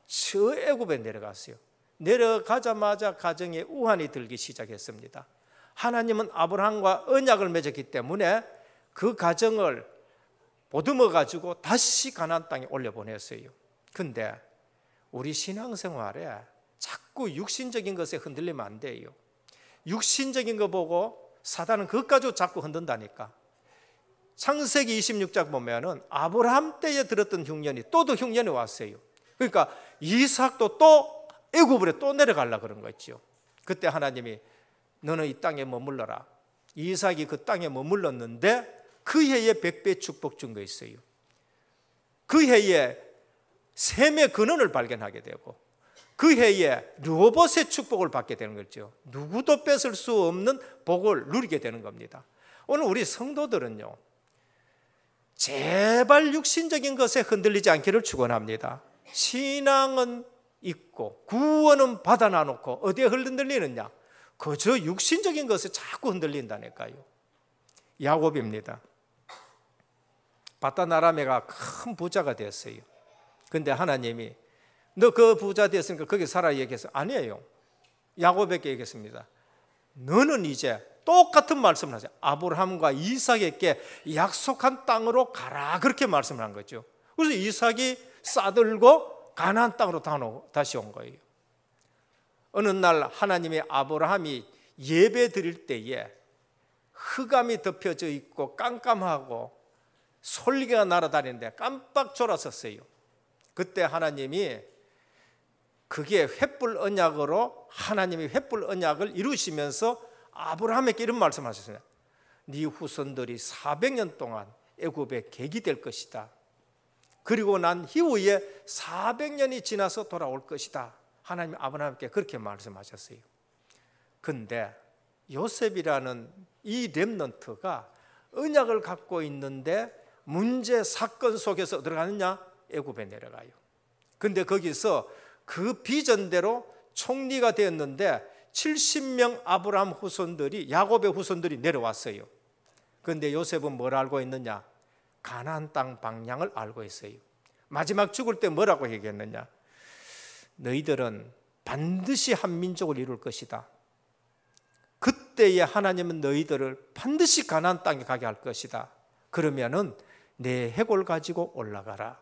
저 애굽에 내려갔어요. 내려가자마자 가정에 우환이 들기 시작했습니다. 하나님은 아브라함과 언약을 맺었기 때문에 그 가정을 보듬어 가지고 다시 가나안 땅에 올려보냈어요. 근데 우리 신앙생활에 자꾸 육신적인 것에 흔들리면 안 돼요. 육신적인 거 보고 사단은 그것 가지고 자꾸 흔든다니까. 창세기 26장 보면은 아브라함 때에 들었던 흉년이 또 더 흉년이 왔어요. 그러니까 이삭도 또 애굽으로 또 내려가려고 그런 거 있죠. 그때 하나님이 너는 이 땅에 머물러라. 이삭이 그 땅에 머물렀는데 그 해에 100배 축복 준 거 있어요. 그 해에 셈의 근원을 발견하게 되고 그 해에 르호봇의 축복을 받게 되는 거죠. 누구도 뺏을 수 없는 복을 누리게 되는 겁니다. 오늘 우리 성도들은요, 제발 육신적인 것에 흔들리지 않기를 축원합니다. 신앙은 있고 구원은 받아놔놓고 어디에 흔들리느냐? 그저 육신적인 것에 자꾸 흔들린다니까요. 야곱입니다. 바다나라메가 큰 부자가 됐어요. 근데 하나님이 너 그 부자 됐으니까 거기 살아 얘기해서 아니에요. 야곱에게 얘기했습니다. 너는 이제 똑같은 말씀을 하세요. 아브라함과 이삭에게 약속한 땅으로 가라, 그렇게 말씀을 한 거죠. 그래서 이삭이 싸들고 가나안 땅으로 다시 온 거예요. 어느 날 하나님이 아브라함이 예배 드릴 때에 흑암이 덮여져 있고 깜깜하고 솔개가 날아다니는데 깜빡 졸았었어요. 그때 하나님이 그게 횃불 언약으로 하나님이 횃불 언약을 이루시면서 아브라함에게 이런 말씀하셨어요. 네 후손들이 400년 동안 애굽의 객이 될 것이다. 그리고 난 이후에 400년이 지나서 돌아올 것이다. 하나님 아브라함께 그렇게 말씀하셨어요. 근데 요셉이라는 이 렘넌트가 언약을 갖고 있는데 문제 사건 속에서 들어가느냐? 애굽에 내려가요. 근데 거기서 그 비전대로 총리가 되었는데 70명 아브라함 후손들이, 야곱의 후손들이 내려왔어요. 그런데 요셉은 뭘 알고 있느냐? 가나안 땅 방향을 알고 있어요. 마지막 죽을 때 뭐라고 얘기했느냐? 너희들은 반드시 한 민족을 이룰 것이다. 그때에 하나님은 너희들을 반드시 가나안 땅에 가게 할 것이다. 그러면은 내 해골 가지고 올라가라.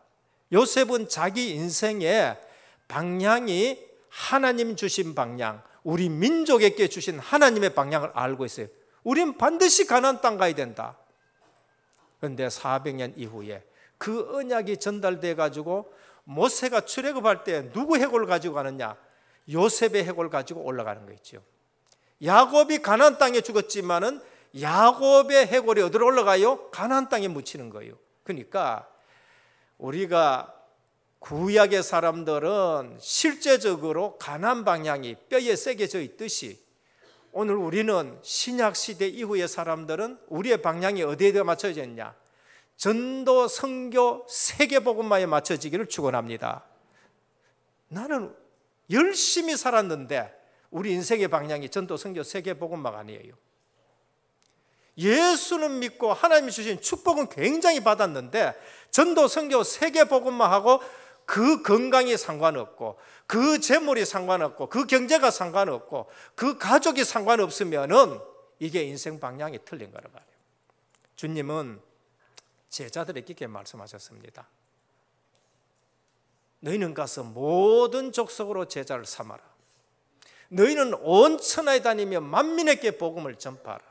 요셉은 자기 인생의 방향이 하나님 주신 방향, 우리 민족에게 주신 하나님의 방향을 알고 있어요. 우린 반드시 가나안 땅 가야 된다. 그런데 400년 이후에 그 언약이 전달돼 가지고 모세가 출애굽할 때 누구 해골 가지고 가느냐? 요셉의 해골 가지고 올라가는 거 있죠. 야곱이 가나안 땅에 죽었지만은 야곱의 해골이 어디로 올라가요? 가나안 땅에 묻히는 거예요. 그러니까 우리가 구약의 사람들은 실제적으로 가나안 방향이 뼈에 새겨져 있듯이 오늘 우리는 신약 시대 이후의 사람들은 우리의 방향이 어디에 맞춰져 있냐? 전도, 선교, 세계복음화에 맞춰지기를 축원합니다. 나는 열심히 살았는데 우리 인생의 방향이 전도, 선교, 세계복음화가 아니에요. 예수는 믿고 하나님이 주신 축복은 굉장히 받았는데 전도, 선교, 세계복음화하고 그 건강이 상관없고 그 재물이 상관없고 그 경제가 상관없고 그 가족이 상관없으면은 이게 인생 방향이 틀린 거란 말이에요. 주님은 제자들에게 이렇게 말씀하셨습니다. 너희는 가서 모든 족속으로 제자를 삼아라. 너희는 온 천하에 다니며 만민에게 복음을 전파하라.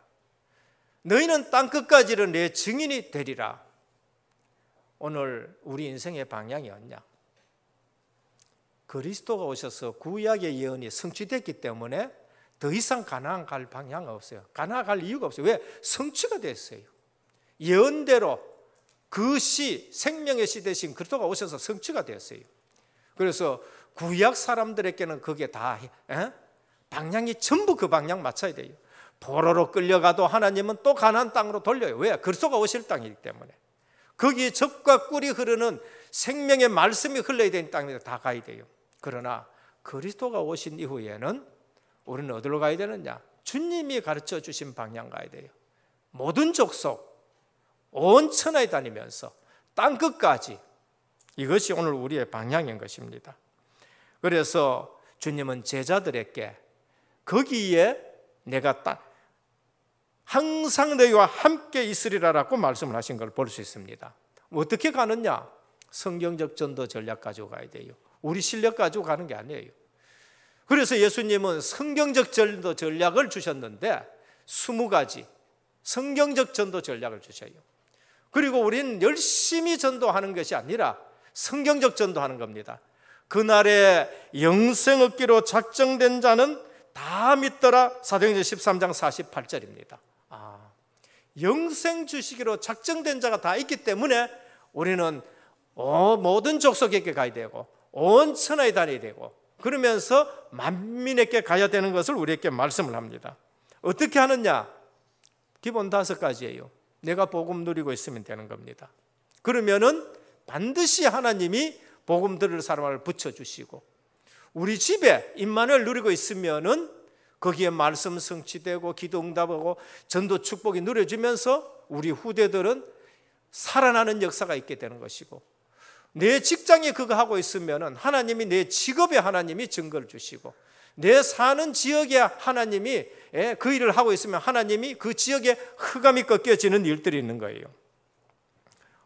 너희는 땅끝까지 이르러 내 증인이 되리라. 오늘 우리 인생의 방향이 없냐? 그리스도가 오셔서 구약의 예언이 성취됐기 때문에 더 이상 가나안 갈 방향이 없어요. 가나안 갈 이유가 없어요. 왜? 성취가 됐어요. 예언대로 그 시, 생명의 시 대신 그리스도가 오셔서 성취가 되었어요. 그래서 구약 사람들에게는 그게 다 방향이 전부 그 방향 맞춰야 돼요. 포로로 끌려가도 하나님은 또 가나안 땅으로 돌려요. 왜? 그리스도가 오실 땅이기 때문에. 거기에 젖과 꿀이 흐르는 생명의 말씀이 흘러야 되는 땅에 다 가야 돼요. 그러나 그리스도가 오신 이후에는 우리는 어디로 가야 되느냐? 주님이 가르쳐 주신 방향 가야 돼요. 모든 족속, 온 천하에 다니면서 땅끝까지, 이것이 오늘 우리의 방향인 것입니다. 그래서 주님은 제자들에게 거기에 내가 항상 너희와 함께 있으리라라고 말씀을 하신 걸 볼 수 있습니다. 어떻게 가느냐? 성경적 전도 전략 가지고 가야 돼요. 우리 실력 가지고 가는 게 아니에요. 그래서 예수님은 성경적 전도 전략을 주셨는데 20가지 성경적 전도 전략을 주셔요. 그리고 우리는 열심히 전도하는 것이 아니라 성경적 전도하는 겁니다. 그날에 영생 얻기로 작정된 자는 다 믿더라. 사도행전 13장 48절입니다. 영생 주시기로 작정된 자가 다 있기 때문에 우리는 모든 족속에게 가야 되고 온 천하에 다녀야 되고 그러면서 만민에게 가야 되는 것을 우리에게 말씀을 합니다. 어떻게 하느냐? 기본 5가지예요. 내가 복음 누리고 있으면 되는 겁니다. 그러면은 반드시 하나님이 복음 들을 사람을 붙여주시고 우리 집에 임마누엘 누리고 있으면은 거기에 말씀 성취되고 기도 응답하고 전도 축복이 누려지면서 우리 후대들은 살아나는 역사가 있게 되는 것이고 내 직장에 그거 하고 있으면은 하나님이 내 직업에 하나님이 증거를 주시고 내 사는 지역에 하나님이 그 일을 하고 있으면 하나님이 그 지역에 흑암이 꺾여지는 일들이 있는 거예요.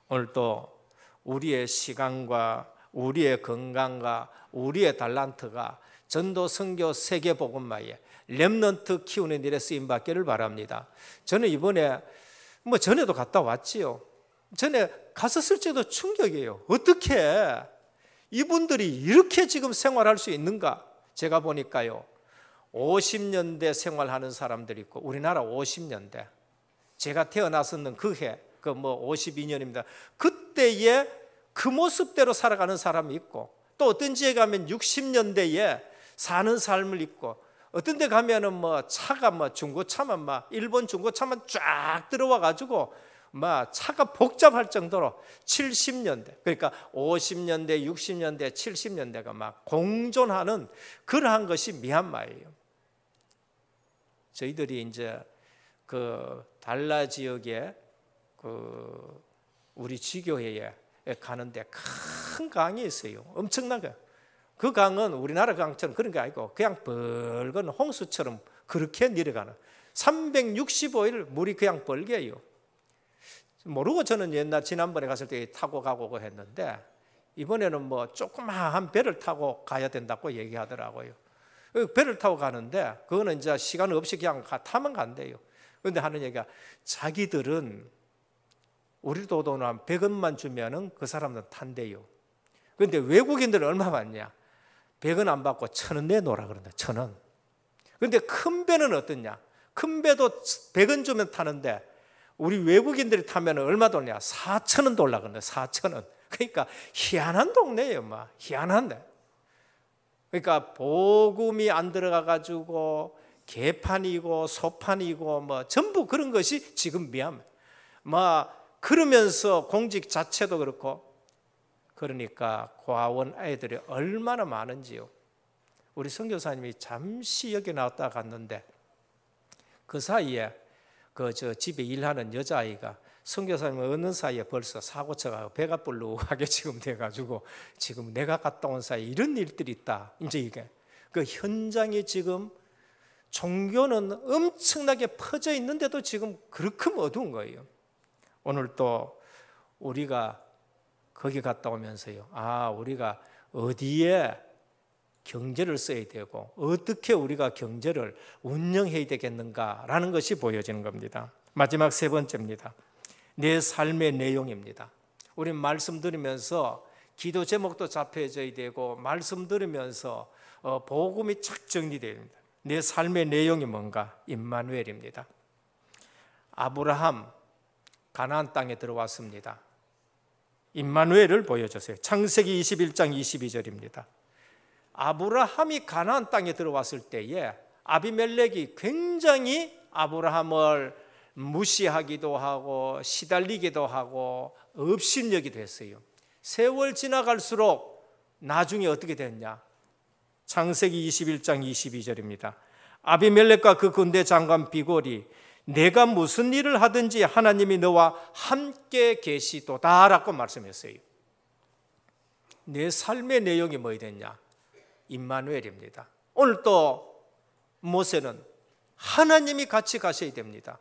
오늘 또 우리의 시간과 우리의 건강과 우리의 달란트가 전도 선교 세계 복음화에 렘넌트 키우는 일에 쓰임 받기를 바랍니다. 저는 이번에 전에도 갔다 왔지요. 전에 갔었을 때도 충격이에요. 어떻게 이분들이 이렇게 지금 생활할 수 있는가? 제가 보니까요 50년대 생활하는 사람들이 있고 우리나라 50년대 제가 태어났었는 그 해 52년입니다. 그때의 그 모습대로 살아가는 사람이 있고 또 어떤 지에 가면 60년대에 사는 삶을 있고 어떤 데 가면은 차가 중고차만 일본 중고차만 쫙 들어와 가지고 차가 복잡할 정도로 70년대 그러니까 50년대, 60년대, 70년대가 공존하는 그러한 것이 미얀마예요. 저희들이 이제 그 달라 지역에 우리 지교회에 가는데 큰 강이 있어요. 엄청나게. 그 강은 우리나라 강처럼 그런 게 아니고 그냥 붉은 홍수처럼 그렇게 내려가는 365일 물이 그냥 벌게요. 모르고 저는 지난번에 갔을 때 타고 가고 했는데 이번에는 조그마한 배를 타고 가야 된다고 얘기하더라고요. 배를 타고 가는데 그거는 이제 시간 없이 그냥 타면 간대요. 그런데 하는 얘기가 자기들은 우리 돈 한 100원만 주면은 그 사람은 탄대요. 그런데 외국인들은 얼마 받냐? 100원 안 받고 1,000원 내놓으라 그런다. 1,000원. 그런데 큰 배는 어떠냐? 큰 배도 100원 주면 타는데 우리 외국인들이 타면 얼마 돈이냐? 4,000원 돌라 그런다. 4,000원. 그러니까 희한한 동네예요. 희한한데. 그러니까 복음이 안 들어가 가지고 개판이고 소판이고 전부 그런 것이 지금 미얀마. 그러면서 공직 자체도 그렇고 그러니까 고아원 아이들이 얼마나 많은지요. 우리 선교사님이 잠시 여기 나왔다 갔는데 그 사이에 집에 일하는 여자아이가 선교사님 어느 사이에 벌써 사고 쳐가지고 배가 불룩하게 지금 돼가지고 지금 내가 갔다 온 사이에 이런 일들이 있다. 이제 이게 그 현장에 지금 종교는 엄청나게 퍼져 있는데도 지금 그렇게 어두운 거예요. 오늘 또 우리가 거기 갔다 오면서요. 우리가 어디에 경제를 써야 되고 어떻게 우리가 경제를 운영해야 되겠는가라는 것이 보여지는 겁니다. 마지막 3번째입니다. 내 삶의 내용입니다. 우리 말씀 들으면서 기도 제목도 잡혀져야 되고 말씀 들으면서 복음이 착 정리되어야 됩니다. 내 삶의 내용이 뭔가? 임마누엘입니다. 아브라함 가나안 땅에 들어왔습니다. 임마누엘을 보여줬어요. 창세기 21장 22절입니다. 아브라함이 가나안 땅에 들어왔을 때에 아비멜렉이 굉장히 아브라함을 무시하기도 하고 시달리기도 하고 업신여기도 했어요. 세월 지나갈수록 나중에 어떻게 됐냐? 창세기 21장 22절입니다. 아비멜렉과 그 군대 장관 비골이 내가 무슨 일을 하든지 하나님이 너와 함께 계시도다라고 말씀했어요. 내 삶의 내용이 뭐가 됐냐? 임마누엘입니다. 오늘 또 모세는 하나님이 같이 가셔야 됩니다.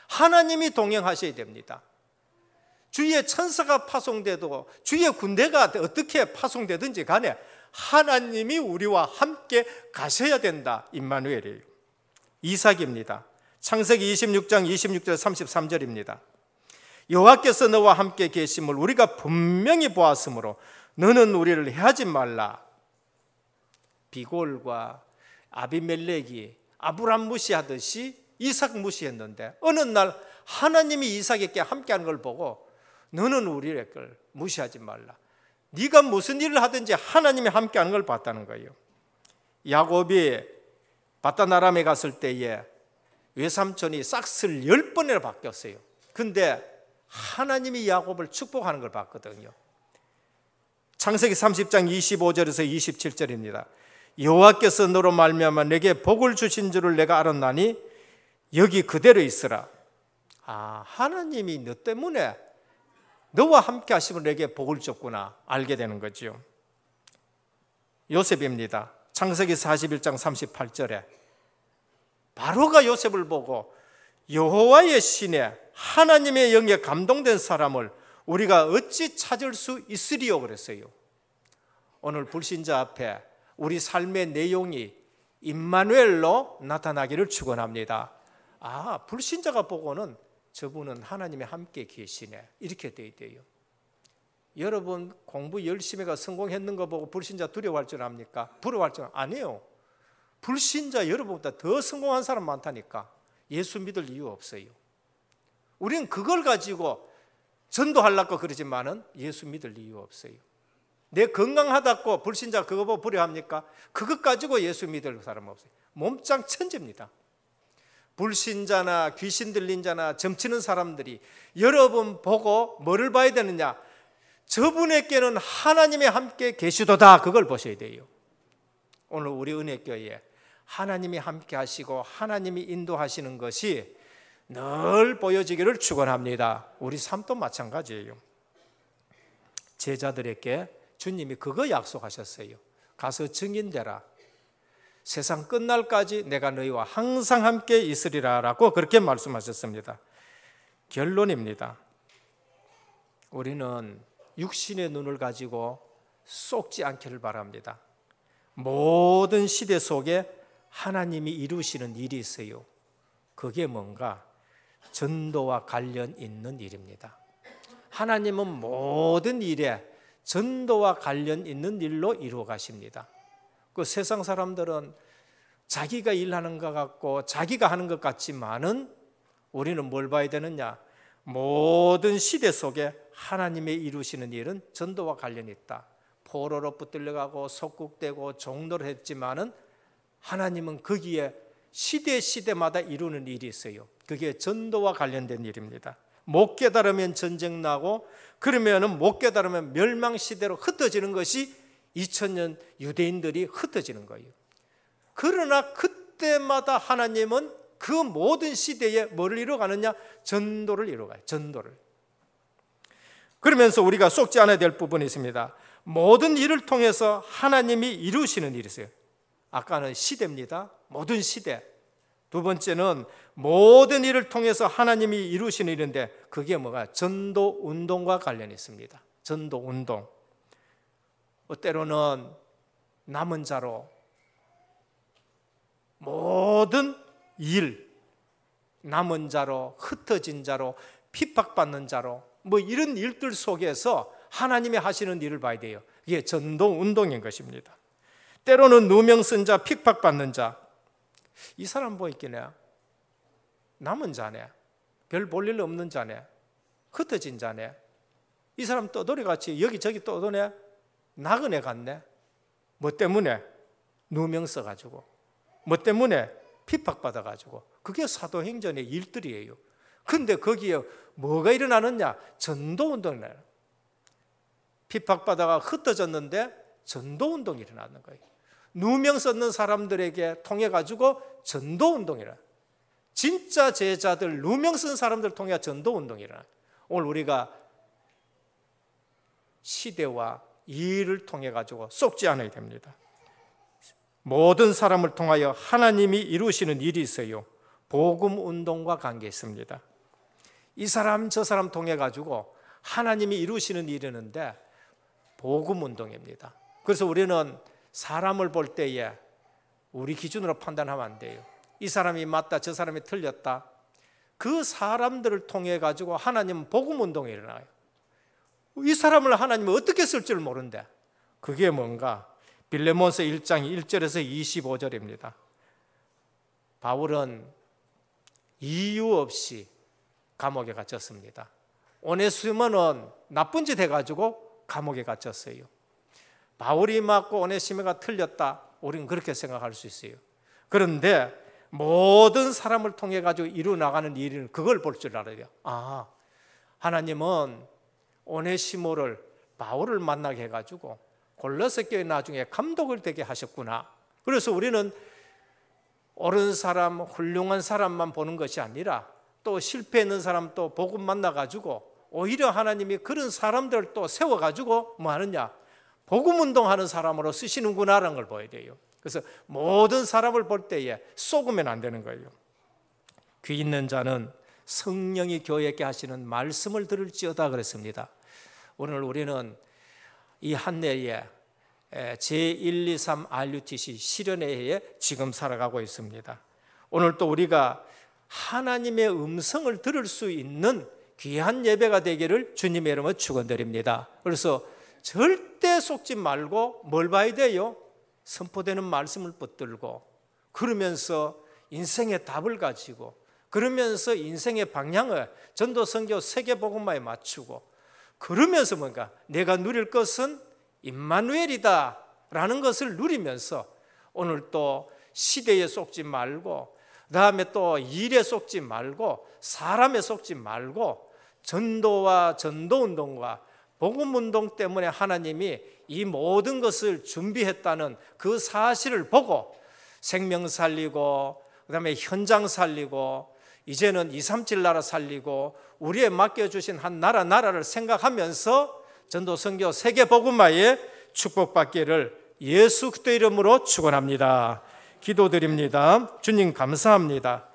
하나님이 동행하셔야 됩니다. 주위에 천사가 파송돼도 주위에 군대가 어떻게 파송되든지 간에 하나님이 우리와 함께 가셔야 된다. 임마누엘이에요. 이삭입니다. 창세기 26장 26절 33절입니다. 여호와께서 너와 함께 계심을 우리가 분명히 보았으므로 너는 우리를 해하지 말라. 비골과 아비멜렉이 아브람 무시하듯이 이삭 무시했는데 어느 날 하나님이 이삭에게 함께하는 걸 보고 너는 우리를 무시하지 말라. 네가 무슨 일을 하든지 하나님이 함께하는 걸 봤다는 거예요. 야곱이 바다나람에 갔을 때에 외삼촌이 싹스를 10번이나 바뀌었어요. 근데 하나님이 야곱을 축복하는 걸 봤거든요. 창세기 30장 25절에서 27절입니다. 여호와께서 너로 말미암아 내게 복을 주신 줄을 내가 알았나니 여기 그대로 있으라. 하나님이 너 때문에 너와 함께 하시면 내게 복을 줬구나 알게 되는 거죠. 요셉입니다. 창세기 41장 38절에 바로가 요셉을 보고 여호와의 신에 하나님의 영에 감동된 사람을 우리가 어찌 찾을 수 있으리요 그랬어요. 오늘 불신자 앞에 우리 삶의 내용이 임마누엘로 나타나기를 축원합니다. 불신자가 보고는 저분은 하나님이 함께 계시네 이렇게 돼 있대요. 여러분 공부 열심히 해서 성공했는 거 보고 불신자 두려워할 줄 압니까? 부러워할 줄 아니에요. 불신자 여러분보다 더 성공한 사람 많다니까. 예수 믿을 이유 없어요. 우리는 그걸 가지고 전도하려고 그러지만은 예수 믿을 이유 없어요. 내 건강하다고 불신자 그거 보고 부려합니까? 그것 가지고 예수 믿을 사람 없어요. 몸짱 천재입니다. 불신자나 귀신 들린 자나 점치는 사람들이 여러분 보고 뭐를 봐야 되느냐? 저분에게는 하나님이 함께 계시도다. 그걸 보셔야 돼요. 오늘 우리 은혜교회에 하나님이 함께 하시고 하나님이 인도하시는 것이 늘 보여지기를 축원합니다. 우리 삶도 마찬가지예요. 제자들에게 주님이 그거 약속하셨어요. 가서 증인되라. 세상 끝날까지 내가 너희와 항상 함께 있으리라 라고 그렇게 말씀하셨습니다. 결론입니다. 우리는 육신의 눈을 가지고 쏙지 않기를 바랍니다. 모든 시대 속에 하나님이 이루시는 일이 있어요. 그게 뭔가? 전도와 관련 있는 일입니다. 하나님은 모든 일에 전도와 관련 있는 일로 이루어 가십니다. 그 세상 사람들은 자기가 일하는 것 같고 자기가 하는 것 같지만은 우리는 뭘 봐야 되느냐? 모든 시대 속에 하나님의 이루시는 일은 전도와 관련이 있다. 포로로 붙들려가고 속국되고 종노를 했지만은 하나님은 거기에 시대마다 이루는 일이 있어요. 그게 전도와 관련된 일입니다. 못 깨달으면 전쟁 나고 그러면은 못 깨달으면 멸망 시대로 흩어지는 것이 2000년 유대인들이 흩어지는 거예요. 그러나 그때마다 하나님은 그 모든 시대에 뭐를 이루어가느냐? 전도를 이루어가요. 전도를. 그러면서 우리가 속지 않아야 될 부분이 있습니다. 모든 일을 통해서 하나님이 이루시는 일이 있어요. 아까는 시대입니다. 모든 시대. 두 번째는 모든 일을 통해서 하나님이 이루시는 일인데 그게 뭐가? 전도 운동과 관련이 있습니다. 전도 운동. 때로는 남은 자로 모든 일, 남은 자로 흩어진 자로 핍박받는 자로 뭐 이런 일들 속에서 하나님이 하시는 일을 봐야 돼요. 이게 전도 운동인 것입니다. 때로는 누명 쓴 자, 핍박받는 자, 이 사람 보이기네 남은 자네, 별 볼 일 없는 자네, 흩어진 자네, 이 사람 떠돌이같이 여기저기 떠도네, 나그네 같네. 뭐 때문에? 누명 써가지고, 뭐 때문에? 핍박받아가지고. 그게 사도행전의 일들이에요. 근데 거기에 뭐가 일어나느냐? 전도운동이 일어나요. 핍박받아가 흩어졌는데 전도운동이 일어나는 거예요. 누명 썼는 사람들에게 통해가지고 전도운동이 일어나요. 진짜 제자들, 누명 쓴 사람들 통해 전도운동이 일어나요. 오늘 우리가 시대와 일을 통해가지고 쏙지 않아야 됩니다. 모든 사람을 통하여 하나님이 이루시는 일이 있어요. 복음운동과 관계 있습니다. 이 사람 저 사람 통해 가지고 하나님이 이루시는 일이었는데 복음운동입니다. 그래서 우리는 사람을 볼 때에 우리 기준으로 판단하면 안 돼요. 이 사람이 맞다, 저 사람이 틀렸다. 그 사람들을 통해 가지고 하나님은 복음 운동이 일어나요. 이 사람을 하나님은 어떻게 쓸 줄 모른대. 그게 뭔가? 빌레몬서 1장 1절에서 25절입니다. 바울은 이유 없이 감옥에 갇혔습니다. 오네시모는 나쁜 짓 해가지고 감옥에 갇혔어요. 바울이 맞고 오네시모가 틀렸다, 우리는 그렇게 생각할 수 있어요. 그런데 모든 사람을 통해 가지고 이루 나가는 일은 그걸 볼 줄 알아요. 아, 하나님은 오네시모를 바울을 만나게 해가지고 골로새 교회 나중에 감독을 되게 하셨구나. 그래서 우리는 옳은 사람, 훌륭한 사람만 보는 것이 아니라 또 실패했는 사람 또 복음 만나가지고 오히려 하나님이 그런 사람들을 또 세워가지고 뭐 하느냐, 복음 운동하는 사람으로 쓰시는구나라는 걸 보여야 돼요. 그래서 모든 사람을 볼 때에 속으면 안 되는 거예요. 귀 있는 자는 성령이 교회에게 하시는 말씀을 들을지어다 그랬습니다. 오늘 우리는 이 한 해에 제123 RUTC 실현의 해에 지금 살아가고 있습니다. 오늘 또 우리가 하나님의 음성을 들을 수 있는 귀한 예배가 되기를 주님의 이름으로 축원드립니다. 그래서 절대 속지 말고 뭘 봐야 돼요? 선포되는 말씀을 붙들고, 그러면서 인생의 답을 가지고, 그러면서 인생의 방향을 전도 선교 세계복음화에 맞추고, 그러면서 뭔가 내가 누릴 것은 임마누엘이다 라는 것을 누리면서 오늘 또 시대에 속지 말고, 그 다음에 또 일에 속지 말고, 사람에 속지 말고, 전도와 전도운동과 복음운동 때문에 하나님이 이 모든 것을 준비했다는 그 사실을 보고 생명 살리고, 그 다음에 현장 살리고, 이제는 237 나라 살리고 우리에 맡겨주신 한 나라를 생각하면서 전도 선교 세계복음화에 축복받기를 예수 그리스도의 이름으로 축원합니다. 기도드립니다. 주님 감사합니다.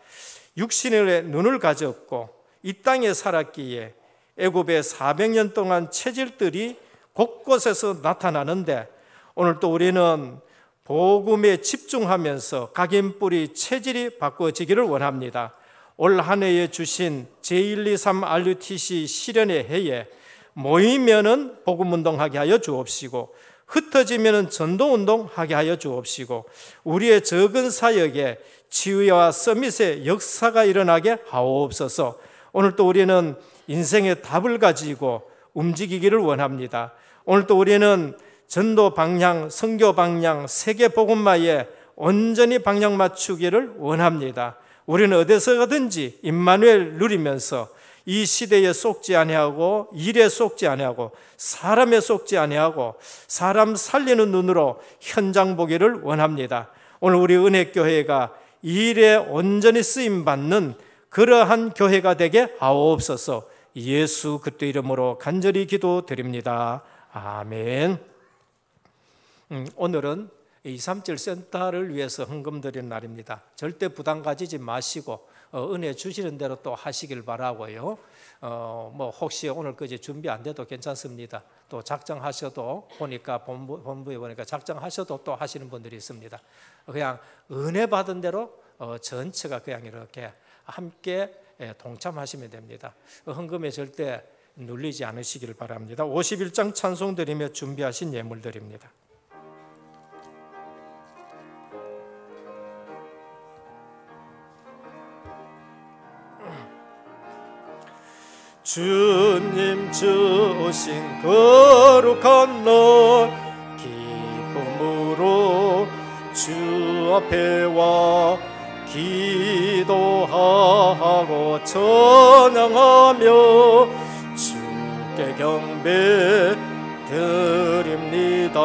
육신의 눈을 가졌고 이 땅에 살았기에 애굽에 400년 동안 체질들이 곳곳에서 나타나는데, 오늘 또 우리는 복음에 집중하면서 각인뿌리 체질이 바꿔지기를 원합니다. 올 한 해에 주신 제123 RUTC 실현의 해에 모이면은 복음운동하게 하여 주옵시고, 흩어지면은 전도운동하게 하여 주옵시고, 우리의 적은 사역에 치유와 서밋의 역사가 일어나게 하옵소서. 오늘 또 우리는 인생의 답을 가지고 움직이기를 원합니다. 오늘 또 우리는 전도 방향, 선교 방향, 세계복음화에 온전히 방향 맞추기를 원합니다. 우리는 어디서든지 임마누엘 누리면서 이 시대에 속지 아니하고, 일에 속지 아니하고, 사람에 속지 아니하고, 사람 살리는 눈으로 현장 보기를 원합니다. 오늘 우리 은혜교회가 일에 온전히 쓰임받는 그러한 교회가 되게 하옵소서. 예수 그리스도 이름으로 간절히 기도드립니다. 아멘. 오늘은 237 센터를 위해서 헌금 드리는 날입니다. 절대 부담 가지지 마시고 은혜 주시는 대로 또 하시길 바라고요. 뭐 혹시 오늘까지 준비 안 돼도 괜찮습니다. 또 작정하셔도, 보니까 본부에 보니까 작정하셔도 또 하시는 분들이 있습니다. 그냥 은혜 받은 대로 전체가 그냥 이렇게 함께 동참하시면 됩니다. 헌금에 절대 눌리지 않으시길 바랍니다. 51장 찬송 드리며 준비하신 예물들입니다. 주님 주신 거룩한 날 기쁨으로 주 앞에 와 기도하고 찬양하며 주께 경배 드립니다.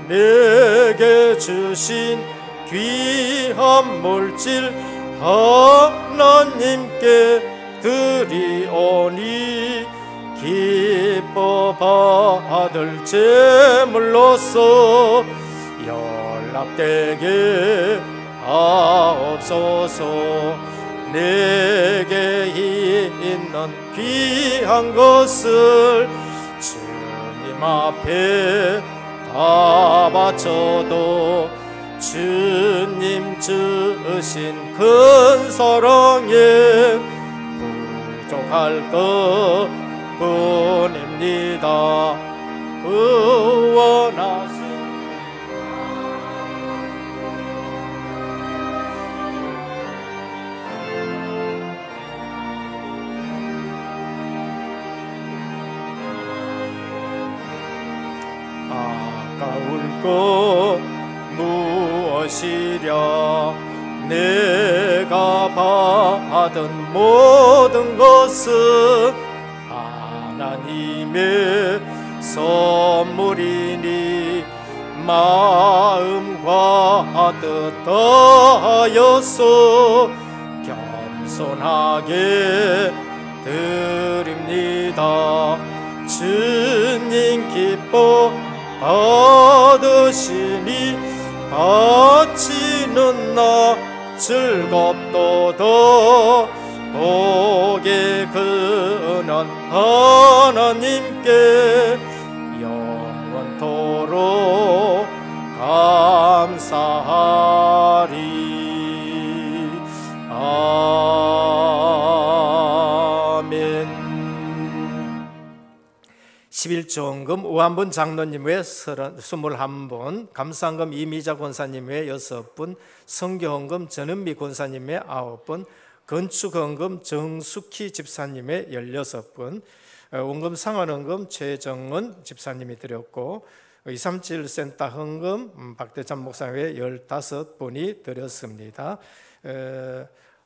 내게 주신 귀한 물질 하나님께 드리오니 기뻐 받을 제물로서 연락되게 하옵소서. 내게 있는 귀한 것을 주님 앞에 다 바쳐도 주님 주신 큰 사랑에 부족할 것 뿐입니다. 구원하신 아까울 것 무엇이랴. 내가 받은 모든 것은 하나님의 선물이니 마음과 뜻 다하여서 겸손하게 드립니다. 주님 기뻐 받으시니 바치는 나 즐겁도다. 복의 근원 하나님께 영원토록 감사하리. 아멘. 11조헌금 우한분 장로님 외 21분, 감사헌금 이미자 권사님 외 6분, 성교헌금 전은미 권사님 외 9분, 건축헌금 정숙희 집사님 외 16분, 원금 상환헌금 최정은 집사님이 드렸고, 237 센터 헌금 박대찬 목사님 외 15분이 드렸습니다.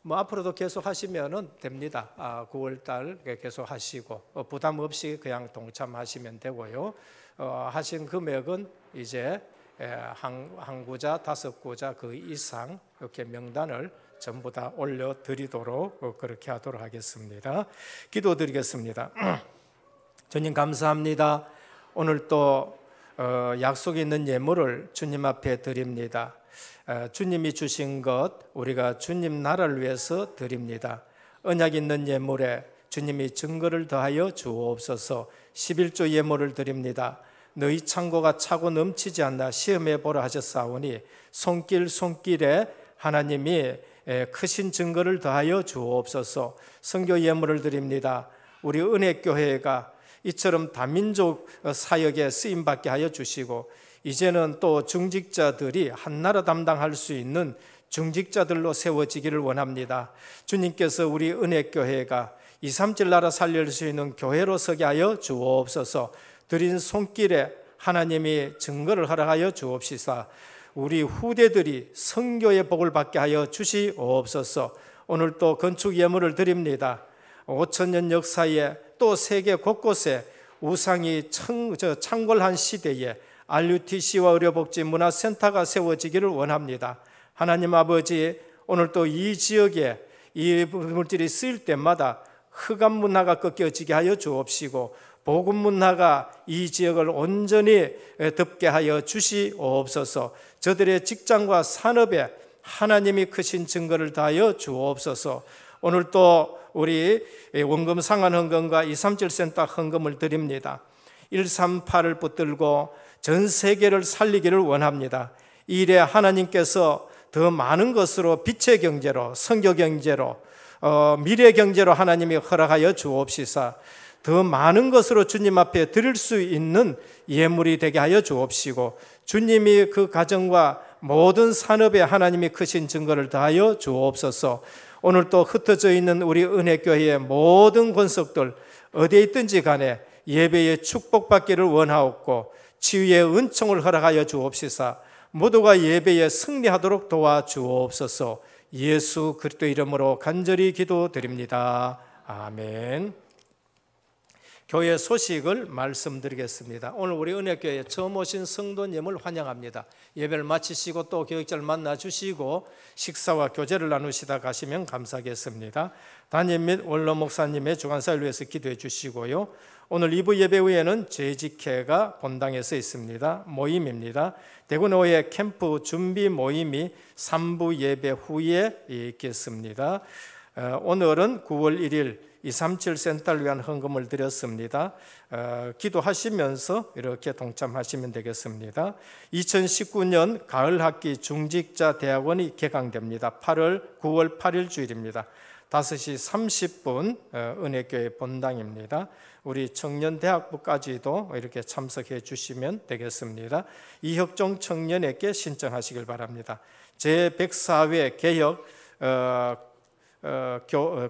앞으로도 계속 하시면 됩니다. 9월달 계속 하시고 부담 없이 그냥 동참하시면 되고요. 하신 금액은 이제 한 구자, 5구자 그 이상 이렇게 명단을 전부 다 올려드리도록 그렇게 하도록 하겠습니다. 기도드리겠습니다. 주님 감사합니다. 오늘 또 약속이 있는 예물을 주님 앞에 드립니다. 주님이 주신 것 우리가 주님 나라를 위해서 드립니다. 언약 있는 예물에 주님이 증거를 더하여 주옵소서. 11조 예물을 드립니다. 너희 창고가 차고 넘치지 않나 시험해 보라 하셨사오니 손길에 하나님이 크신 증거를 더하여 주옵소서. 선교 예물을 드립니다. 우리 은혜교회가 이처럼 다민족 사역에 쓰임받게 하여 주시고 이제는 또 중직자들이 한나라 담당할 수 있는 중직자들로 세워지기를 원합니다. 주님께서 우리 은혜교회가 237 나라 살릴 수 있는 교회로 서게 하여 주옵소서. 드린 손길에 하나님이 증거를 허락하여 주옵시사. 우리 후대들이 선교의 복을 받게 하여 주시옵소서. 오늘 또 건축 예물을 드립니다. 5,000년 역사에 또 세계 곳곳에 우상이 창궐한 시대에 RUTC와 의료복지 문화센터가 세워지기를 원합니다. 하나님 아버지, 오늘 또 이 지역에 이 물질이 쓰일 때마다 흑암 문화가 꺾여지게 하여 주옵시고 복음 문화가 이 지역을 온전히 덮게 하여 주시옵소서. 저들의 직장과 산업에 하나님이 크신 증거를 다하여 주옵소서. 오늘 또 우리 원금 상환 헌금과 237 센터 헌금을 드립니다. 138을 붙들고 전 세계를 살리기를 원합니다. 이 일에 하나님께서 더 많은 것으로 빛의 경제로, 선교 경제로, 미래 경제로 하나님이 허락하여 주옵시사. 더 많은 것으로 주님 앞에 드릴 수 있는 예물이 되게 하여 주옵시고 주님이 그 가정과 모든 산업에 하나님이 크신 증거를 더하여 주옵소서. 오늘 또 흩어져 있는 우리 은혜교회의 모든 권속들 어디에 있든지 간에 예배의 축복받기를 원하옵고 치유의 은총을 허락하여 주옵시사. 모두가 예배에 승리하도록 도와주옵소서. 예수 그리스도 이름으로 간절히 기도드립니다. 아멘. 교회 소식을 말씀드리겠습니다. 오늘 우리 은혜교회에 처음 오신 성도님을 환영합니다. 예배를 마치시고 또 교육자를 만나주시고 식사와 교제를 나누시다 가시면 감사하겠습니다. 담임 및 원로 목사님의 주간사를 위해서 기도해 주시고요. 오늘 2부 예배 후에는 재직회가 본당에서 있습니다. 모임입니다. 대구노예 캠프 준비 모임이 3부 예배 후에 있겠습니다. 오늘은 9월 1일 237 센터를 위한 헌금을 드렸습니다. 기도하시면서 이렇게 동참하시면 되겠습니다. 2019년 가을 학기 중직자 대학원이 개강됩니다. 9월 8일 주일입니다. 5시 30분 은혜교회 본당입니다. 우리 청년대학부까지도 이렇게 참석해 주시면 되겠습니다. 이혁종 청년에게 신청하시길 바랍니다. 제104회 개혁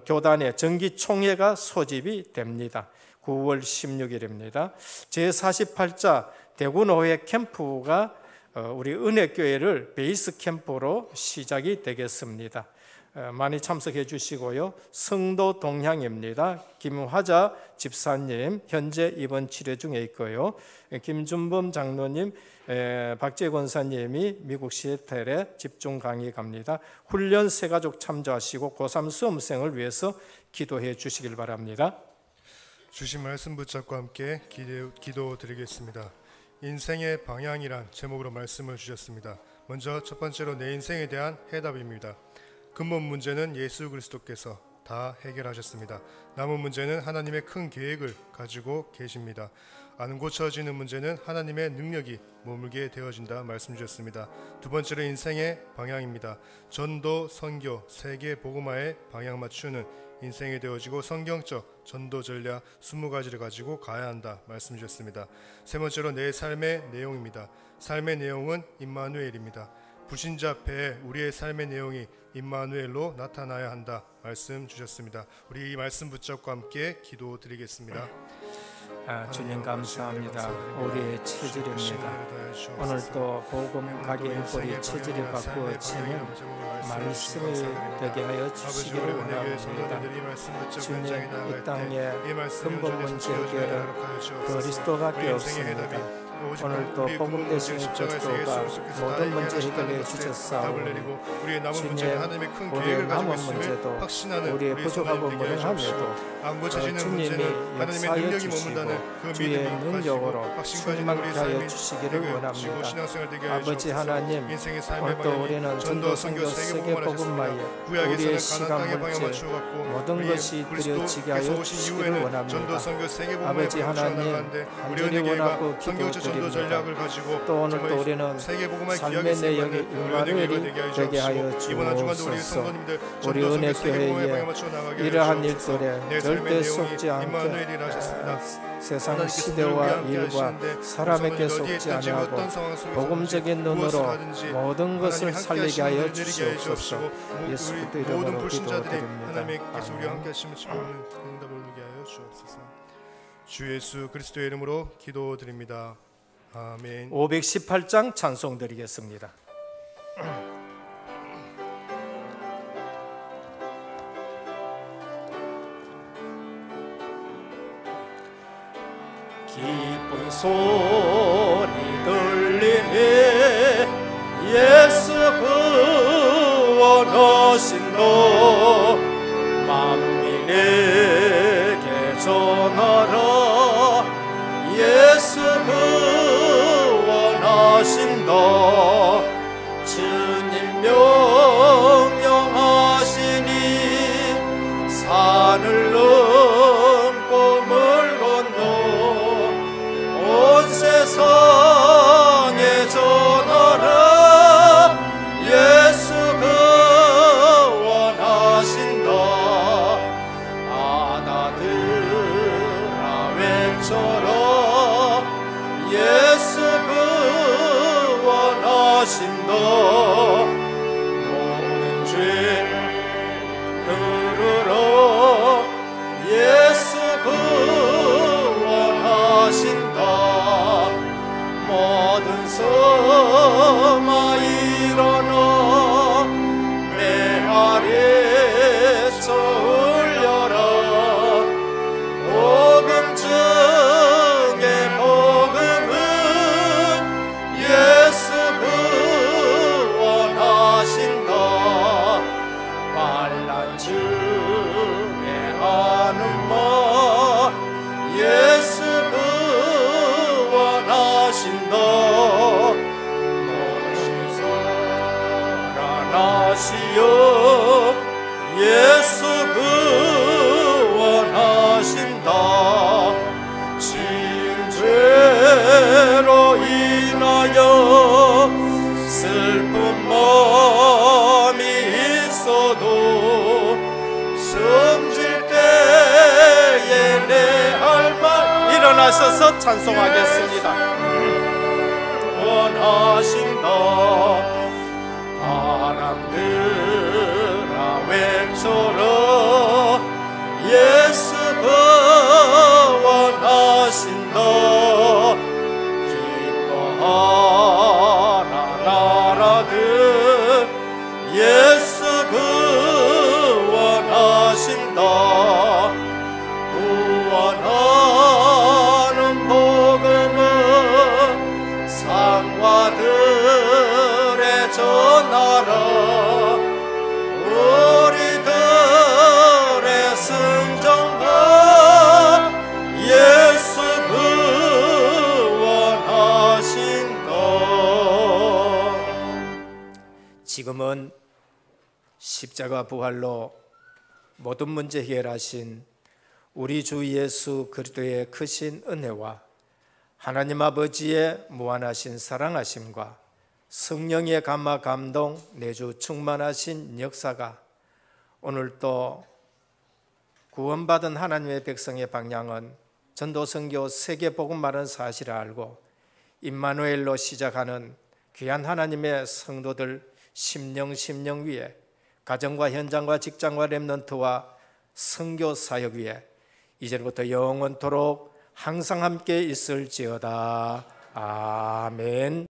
교단의 정기총회가 소집이 됩니다. 9월 16일입니다. 제48자 대구노회 캠프가 우리 은혜교회를 베이스 캠프로 시작이 되겠습니다. 많이 참석해 주시고요. 성도 동향입니다. 김화자 집사님 현재 입원 치료 중에 있고요. 김준범 장로님, 박재 권사님이 미국 시애틀에 집중 강의 갑니다. 훈련 새가족 참조하시고 고3 수험생을 위해서 기도해 주시길 바랍니다. 주신 말씀 붙잡고 함께 기도 드리겠습니다. 인생의 방향이란 제목으로 말씀을 주셨습니다. 먼저 첫 번째로 내 인생에 대한 해답입니다. 근본 문제는 예수 그리스도께서 다 해결하셨습니다. 남은 문제는 하나님의 큰 계획을 가지고 계십니다. 안 고쳐지는 문제는 하나님의 능력이 머물게 되어진다 말씀 주셨습니다. 두 번째로 인생의 방향입니다. 전도, 선교, 세계 복음화에 방향 맞추는 인생이 되어지고 성경적 전도 전략 20가지를 가지고 가야 한다 말씀 주셨습니다. 세 번째로 내 삶의 내용입니다. 삶의 내용은 임마누엘입니다. 불신자 앞에 우리의 삶의 내용이 임마누엘로 나타나야 한다 말씀 주셨습니다. 우리 이 말씀 붙잡고 함께 기도드리겠습니다. 주님 감사합니다. 우리의 체질입니다. 오늘 또 복음 각인뿌리 체질이 바꾸어지는 말씀이 되게 하여 주시기를 원합니다. 주님, 이 땅의 근본 문제 해결은 그리스도밖에 없습니다. 오늘 또 복음 대신 그리스도가 모든 문제 해결해 주셨사오니 주님, 우리의 남은 문제도 우리의 부족하고 무능함에도 주님이 역사하여 주시고 주의 능력으로 충만케 하여 주시기를 원합니다. 아버지 하나님, 오늘도 우리는 전도, 선교, 세계 복음화에 우리의 시간, 물질 모든 것이 드려지게 하여 주시기를 원합니다. 아버지 하나님, 간절히 원하고 기도드립니다. 또 오늘도 우리는 삶의 내용이 임마누엘이 되게 하여 주옵소서. 우리 은혜교회에 이러한 일들에 절대 속지 않게 세상 시대와 일과 사람에게 속지 아니하고 복음적인 눈으로 모든 것을 살리게 하여 주시옵소서. 예수 그리스도 이름으로 기도드립니다. 아멘. 주 예수 그리스도의 이름으로 기도드립니다. 아멘. 518장 찬송 드리겠습니다. 기쁜 소리 들리니 예수 구원하신다. 만민에게 전하라. 예수 구원하신다. 주님 명령하시니 산을 넘고 물 건너 온 세상에 전하라. 예수 구원하신다. 아나들아 외쳐라. 예수 구원하신다. 모든 죄 들으라. 예수 구원하신다. 모든 섬아 일어나 내 아래쳐 울려라. 복음 중에 복음은 예수 구원하신다. 환난 중에 하는 말 예수 구원하신다. 살아나시어 예수 구원하신다. 원하셔서 찬송하겠습니다. 원하신다 바람들아 외쳐라 예수가 원하신다 기뻐하라 나라들 예수가 원하신다 구원하는 복음은 상과들의 전하라 우리들의 승정과 예수 그 원하신다. 지금은 십자가 부활로 모든 문제 해결하신 우리 주 예수 그리스도의 크신 은혜와 하나님 아버지의 무한하신 사랑하심과 성령의 감화 감동 내주 충만하신 역사가 오늘 또 구원받은 하나님의 백성의 방향은 전도선교 세계복음만은 사실을 알고 임마누엘로 시작하는 귀한 하나님의 성도들 심령 위에 가정과 현장과 직장과 렘넌트와 선교 사역 위에 이제부터 영원토록 항상 함께 있을지어다. 아멘.